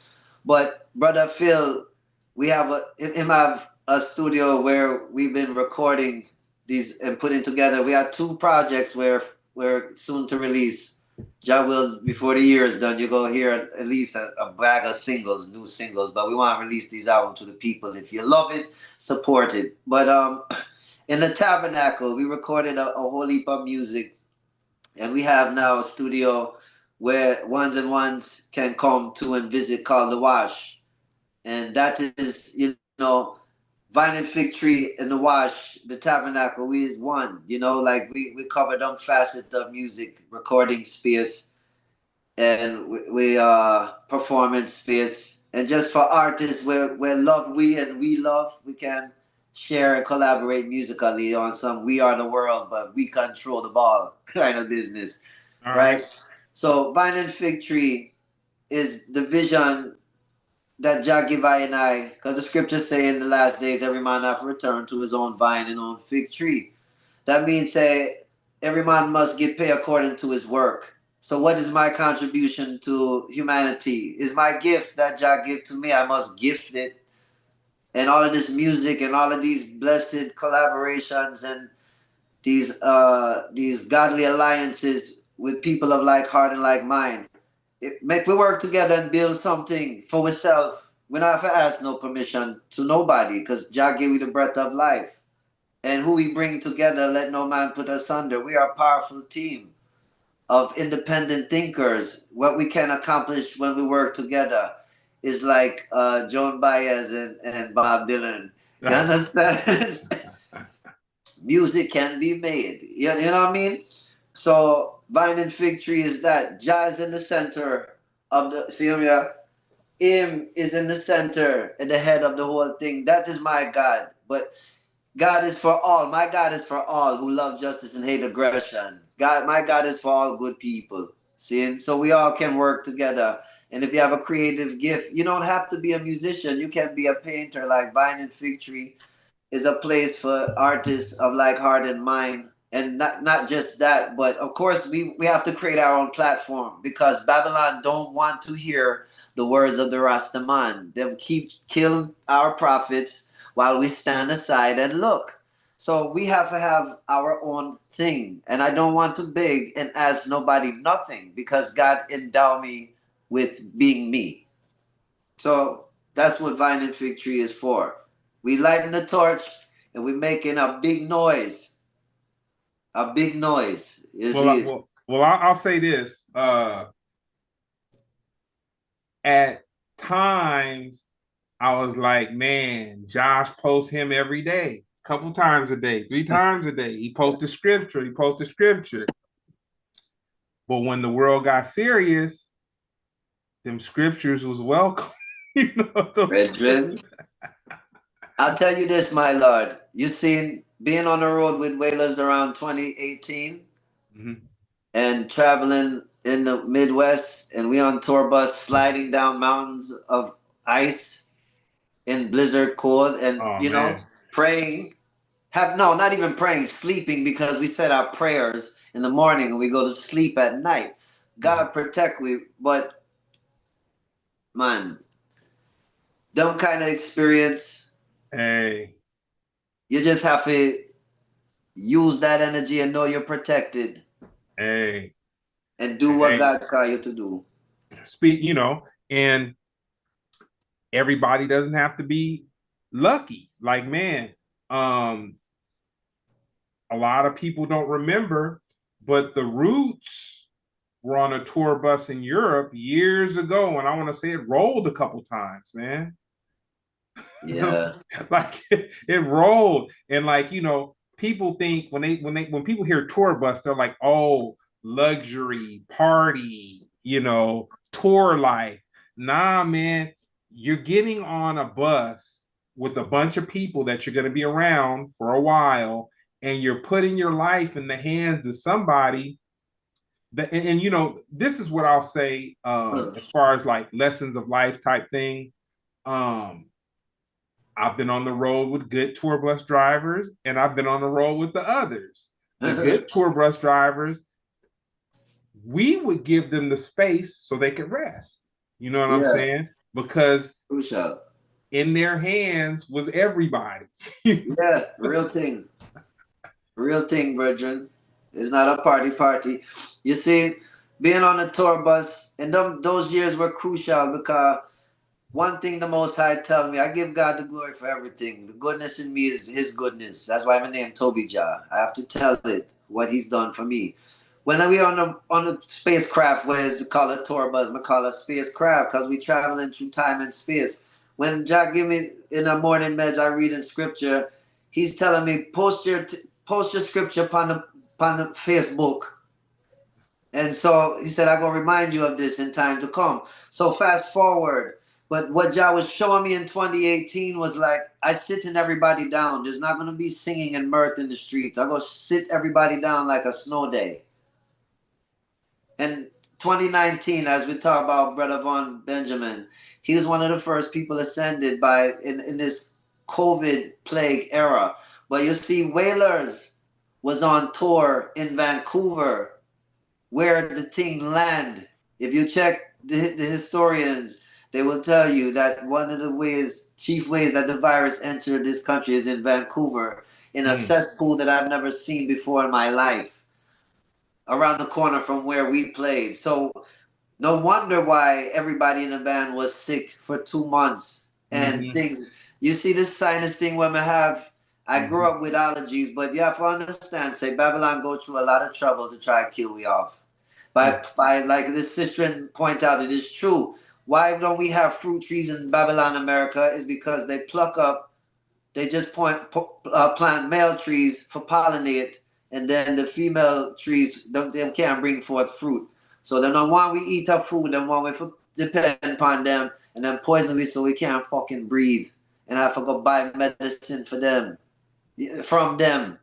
But brother Phil, we have him have a studio where we've been recording these and putting together. We have two projects where we're soon to release. Jah will, before the year is done, you go hear at least a bag of singles, new singles. But we want to release these albums to the people. If you love it, support it. But in the Tabernacle, we recorded a whole heap of music, and we have now a studio where ones and ones can come to and visit called The Wash. And that is, you know, Vine and Fig Tree and The Wash, the Tabernacle, we is one, you know, like we cover them facets of music, recording space, and we performance space. And just for artists where love we love, we can share and collaborate musically on some we are the world, but we control the ball kind of business. All Right? right. So Vine and Fig Tree is the vision that Jah give I and I, because the scriptures say in the last days every man have to return to his own vine and own fig tree. That means say every man must get paid according to his work. So what is my contribution to humanity? Is my gift that Jah give to me, I must gift it. And all of this music and all of these blessed collaborations and these godly alliances with people of like heart and like mind. Make we work together and build something for ourselves. We don't have to ask no permission to nobody because Jah gave we the breath of life. And who we bring together, let no man put us under. We are a powerful team of independent thinkers. What we can accomplish when we work together is like Joan Baez and Bob Dylan. You understand? Music can be made. You know what I mean? So Vine and Fig Tree is that. Jazz in the center of the see him, yeah? Him is in the center and the head of the whole thing. That is my God. But God is for all. My God is for all who love justice and hate aggression. My God is for all good people. See? So we all can work together. And if you have a creative gift, you don't have to be a musician. You can be a painter like Vine and Fig Tree is a place for artists of like heart and mind. And not just that, but of course we have to create our own platform because Babylon don't want to hear the words of the Rastaman. They keep killing our prophets while we stand aside and look. So we have to have our own thing. And I don't want to beg and ask nobody nothing because God endowed me with being me. So that's what Vine and Fig Tree is for. We lighten the torch and we're making a big noise. A big noise. You see? I'll say this. At times, I was like, man, Josh posts him every day, a couple times a day, 3 times a day. He posted scripture. He posted scripture. But when the world got serious, them scriptures was welcome. you know, Brethren, I'll tell you this, my lord. You seen being on the road with Whalers around 2018 and traveling in the Midwest, and we on tour bus sliding down mountains of ice in blizzard cold, and Oh man. praying. Not even praying, sleeping because we said our prayers in the morning and we go to sleep at night. God protect we, but man, them kind of experience, Hey. you just have to use that energy and know you're protected Hey. and do what God called you to do. speak, and everybody doesn't have to be lucky. Like, man, um, a lot of people don't remember, but the Roots were on a tour bus in Europe years ago, and I want to say it rolled a couple times, man. Yeah. Like it rolled, and like people think when people hear tour bus, they're like, oh, luxury, party, tour life. Nah, man, you're getting on a bus with a bunch of people that you're going to be around for a while, and you're putting your life in the hands of somebody that, and this is what I'll say, as far as like lessons of life type thing. um I've been on the road with good tour bus drivers, and I've been on the road with the others. The good tour bus drivers, we would give them the space so they could rest. You know what I'm Yeah. saying? Because Crucial. in their hands was everybody. Yeah, real thing. Real thing, brethren. It's not a party. You see, being on a tour bus, and those years were crucial because one thing the Most High tell me, I give God the glory for everything. The goodness in me is His goodness. That's why my name Toby Jah. I have to tell it what He's done for me. When we on a spacecraft, where is called a tour bus, we call it a spacecraft because we traveling through time and space. When Jah give me in the morning meds, I read in Scripture. He's telling me post your scripture upon the Facebook. And so he said, I'm going to remind you of this in time to come. So fast forward. But what Jah was showing me in 2018 was like, I sitting everybody down. There's not going to be singing and mirth in the streets. I'm going to sit everybody down like a snow day. And 2019, as we talk about Brother Von Benjamin, he was one of the first people ascended in this COVID plague era. But you see, Wailers was on tour in Vancouver, where the thing land. If you check the historians, they will tell you that one of the chief ways that the virus entered this country is in Vancouver, in a cesspool that I've never seen before in my life, around the corner from where we played. So no wonder why everybody in the band was sick for 2 months and things. You see this sinus thing women have. I grew up with allergies, but you have to understand, say Babylon go through a lot of trouble to try to kill we off. By like this sister point out, it is true. Why don't we have fruit trees in Babylon, America? Is because they just plant male trees for pollinate, and then the female trees they can't bring forth fruit. So then on one we eat our food, and one we depend upon them, and then poison we so we can't fucking breathe. And I have to go buy medicine for them, from them.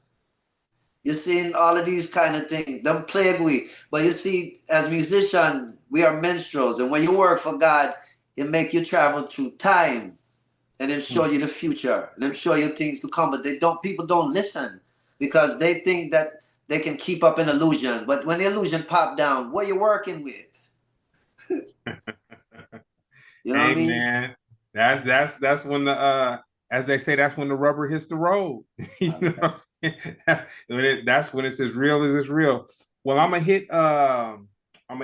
You see all of these kind of things, them plague we. But you see, as musicians, we are minstrels, and when you work for God, it make you travel through time, and then show you the future, and then show you things to come. But people don't listen because they think that they can keep up an illusion. But when the illusion pop down, what you working with? You know what I Hey, mean? man, that's when the as they say, that's when the rubber hits the road. You know what I'm saying? That's when it's as real as it's real. Well, I'm gonna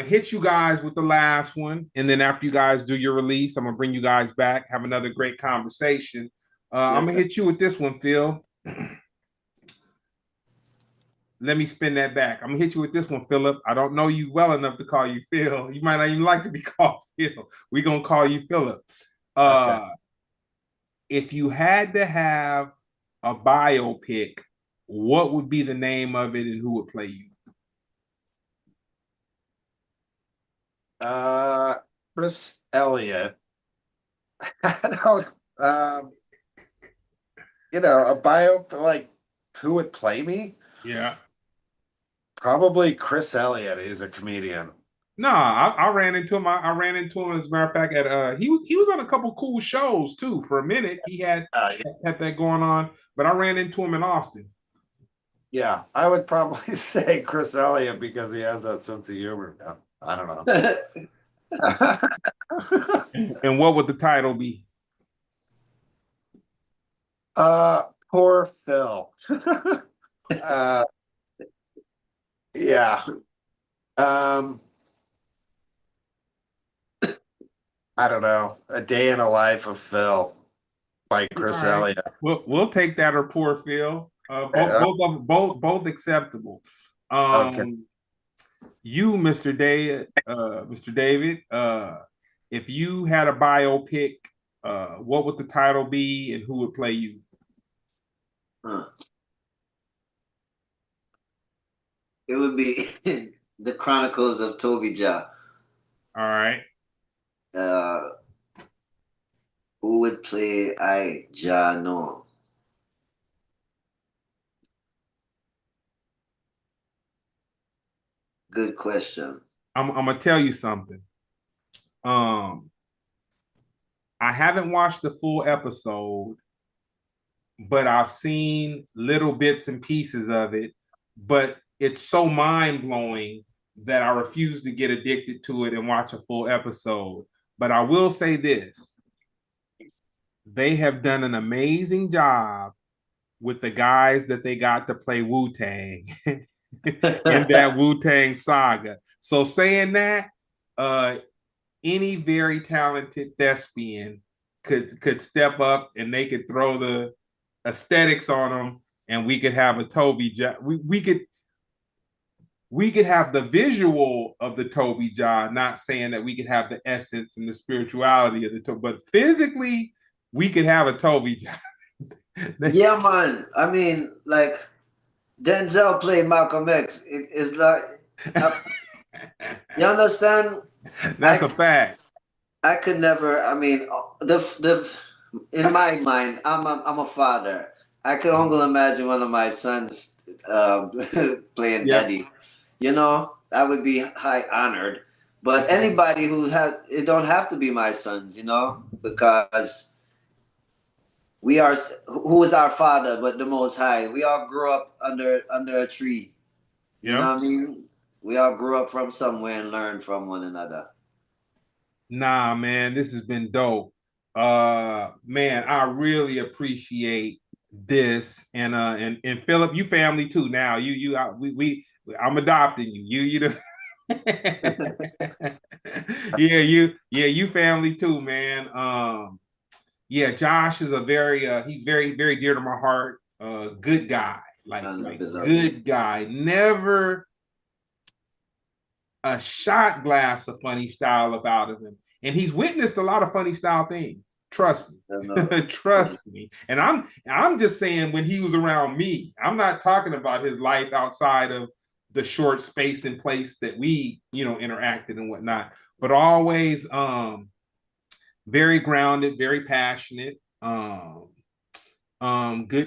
hit you guys with the last one, and then after you guys do your release, I'm gonna bring you guys back, have another great conversation. I'm Yes, gonna sir. hit you with this one, Phil. Let me spin that back. I'm gonna hit you with this one, Phillip. I don't know you well enough to call you Phil. You might not even like to be called Phil. We're gonna call you Phillip. Okay. If you had to have a biopic, what would be the name of it and who would play you? Chris Elliott. I don't, a bio, like, who would play me? Yeah. Probably Chris Elliott. He's a comedian. No, I ran into him. I ran into him, as a matter of fact, at he was on a couple cool shows too. For a minute, he Yeah, had that going on, but I ran into him in Austin. yeah, I would probably say Chris Elliott because he has that sense of humor. Yeah, I don't know. And what would the title be? Poor Phil. uh, yeah. Um, I don't know, A Day in the Life of Phil by All Chris right. Elliott. We'll take that or poor Phil. Yeah. Both acceptable. Okay. You, Mr. David, if you had a biopic, what would the title be and who would play you? Huh. It would be The Chronicles of Toby Jah. All right. Uh, who would play I Jah no? Good question. I'm gonna tell you something. Um, I haven't watched the full episode, but I've seen little bits and pieces of it. But it's so mind blowing that I refuse to get addicted to it and watch a full episode. But I will say this: they have done an amazing job with the guys that they got to play Wu Tang in that Wu Tang saga. So saying that, any very talented thespian could step up and they could throw the aesthetics on them, and we could have a Toby. We could have the visual of the Toby John. Not saying that we could have the essence and the spirituality of the Toby, but physically we could have a Toby John. Yeah, man. I mean, like Denzel played Malcolm X. It's like, you understand? That's a fact. I could never. I mean, the in my mind, I'm a father. I could only imagine one of my sons playing Yep. daddy. You know, I would be high honored. But That's anybody who has it don't have to be my sons. You know, because we are who is our father, but the Most High. We all grew up under a tree. You know yep. what I mean? We all grew up from somewhere and learned from one another. Nah, man, this has been dope. Man, I really appreciate this, and Phillip, you family too. Now, I'm adopting you. You the you family too, man. Yeah, Josh is a he's very dear to my heart. Good guy, like good guy. Never a shot glass of funny style about him. And he's witnessed a lot of funny style things. Trust me. Trust me. And I'm just saying when he was around me, I'm not talking about his life outside of the short space and place that we, interacted and whatnot, but always very grounded, very passionate, good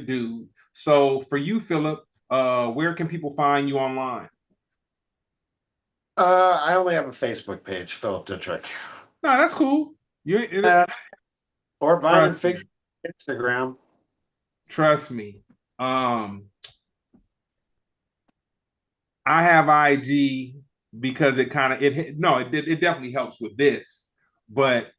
dude. So for you, Phillip, where can people find you online? I only have a Facebook page, Phillip Dittrick. No, that's cool. Or Vine and Fiction Instagram. Trust me. I have IG because it definitely helps with this. But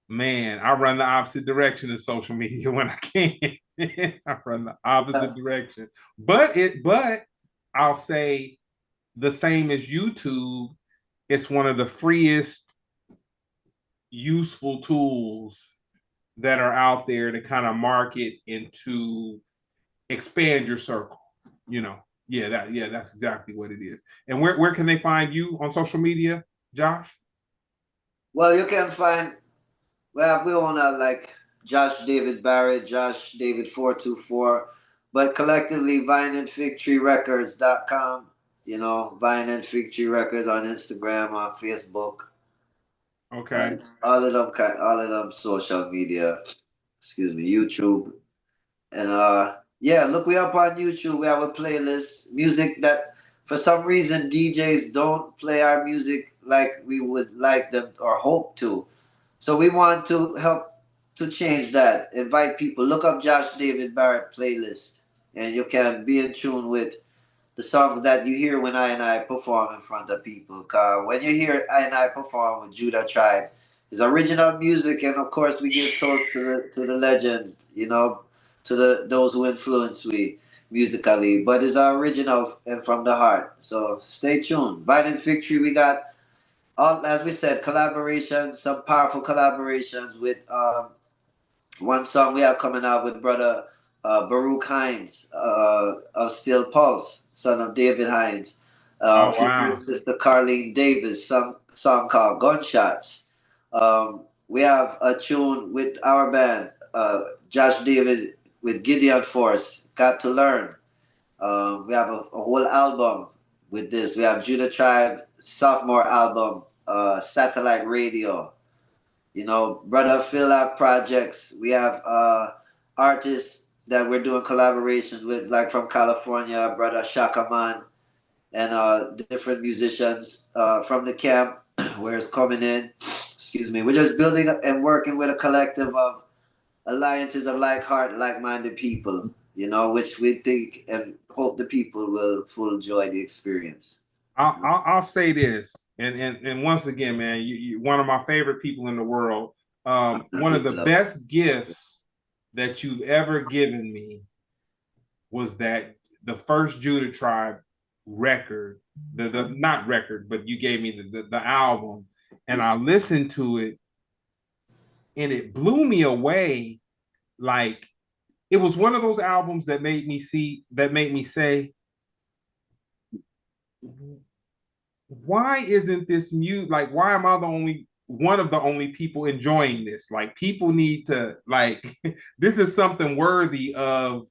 man, I run the opposite direction in social media when I can. I run the opposite direction. But I'll say the same as YouTube, it's one of the freest useful tools that are out there to kind of market and to expand your circle. That's exactly what it is. And where can they find you on social media, Josh? Well, you can find we own like Josh David Barrett, Josh David 424, but collectively Vine and Fig Tree Records.com. Vine and Fig Tree Records on Instagram, on Facebook. Okay. All of them social media, excuse me, YouTube. And yeah, look we up on YouTube. We have a playlist. Music that for some reason DJs don't play our music like we would like them or hope to. So we want to help to change that. Invite people. Look up Josh David Barrett playlist. And you can be in tune with the songs that you hear when I perform in front of people. Cause when you hear I perform with Judah Tribe, it's original music, and of course we give toast to the legend, to those who influence we musically. But it's original and from the heart. So stay tuned. Biden Victory, we got all, as we said, collaborations, some powerful collaborations with one song we have coming out with brother Baruch Hines of Steel Pulse, son of David Hines. Oh Featuring wow. Sister Carlene Davis, some song called Gunshots. We have a tune with our band, Josh David with Gideon Force, Got to Learn. We have a whole album with this. We have Judah Tribe sophomore album, Satellite Radio. You know, brother Phillip projects. We have artists that we're doing collaborations with, like from California, brother Shaka Man, and different musicians from the camp where it's coming in. Excuse me. We're just building and working with a collective of alliances of like heart, like minded people, you know, which we think and hope the people will full enjoy the experience. I'll say this, and once again, man, you one of my favorite people in the world. One of the best gifts that you've ever given me was that the first Judah Tribe record, the not record, but you gave me the album, and I listened to it, and it blew me away. Like, it was one of those albums that made me say, why isn't this music, like, why am I the only one of the only people enjoying this? Like, people need to, like, this is something worthy of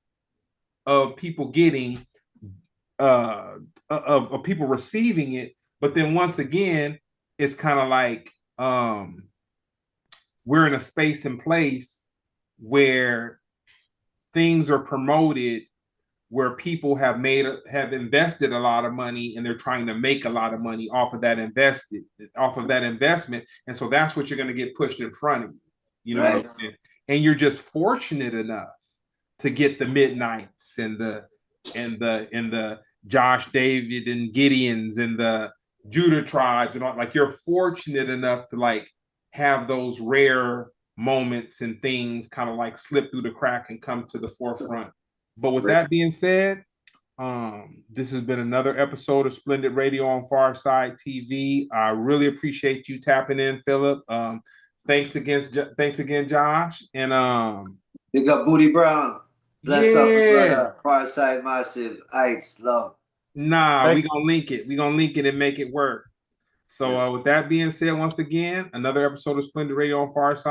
people getting of people receiving it. But then once again, it's kind of like we're in a space and place where things are promoted, where people have invested a lot of money, and they're trying to make a lot of money off of that investment, and so that's what you're going to get pushed in front of you. You know, right. And you're just fortunate enough to get the Midnights and the Josh David and Gideons and the Judah Tribes, and all. Like, you're fortunate enough to like have those rare moments and things kind of like slip through the crack and come to the forefront. But with that being said, this has been another episode of Splendid Radio on Farside TV. I really appreciate you tapping in, Phillip. Thanks again, Josh. And big up Booty Brown. Bless up, brother. Farside Massive. Heights, love. Nah, we're gonna link it. We're gonna link it and make it work. So with that being said, once again, another episode of Splendid Radio on Farside.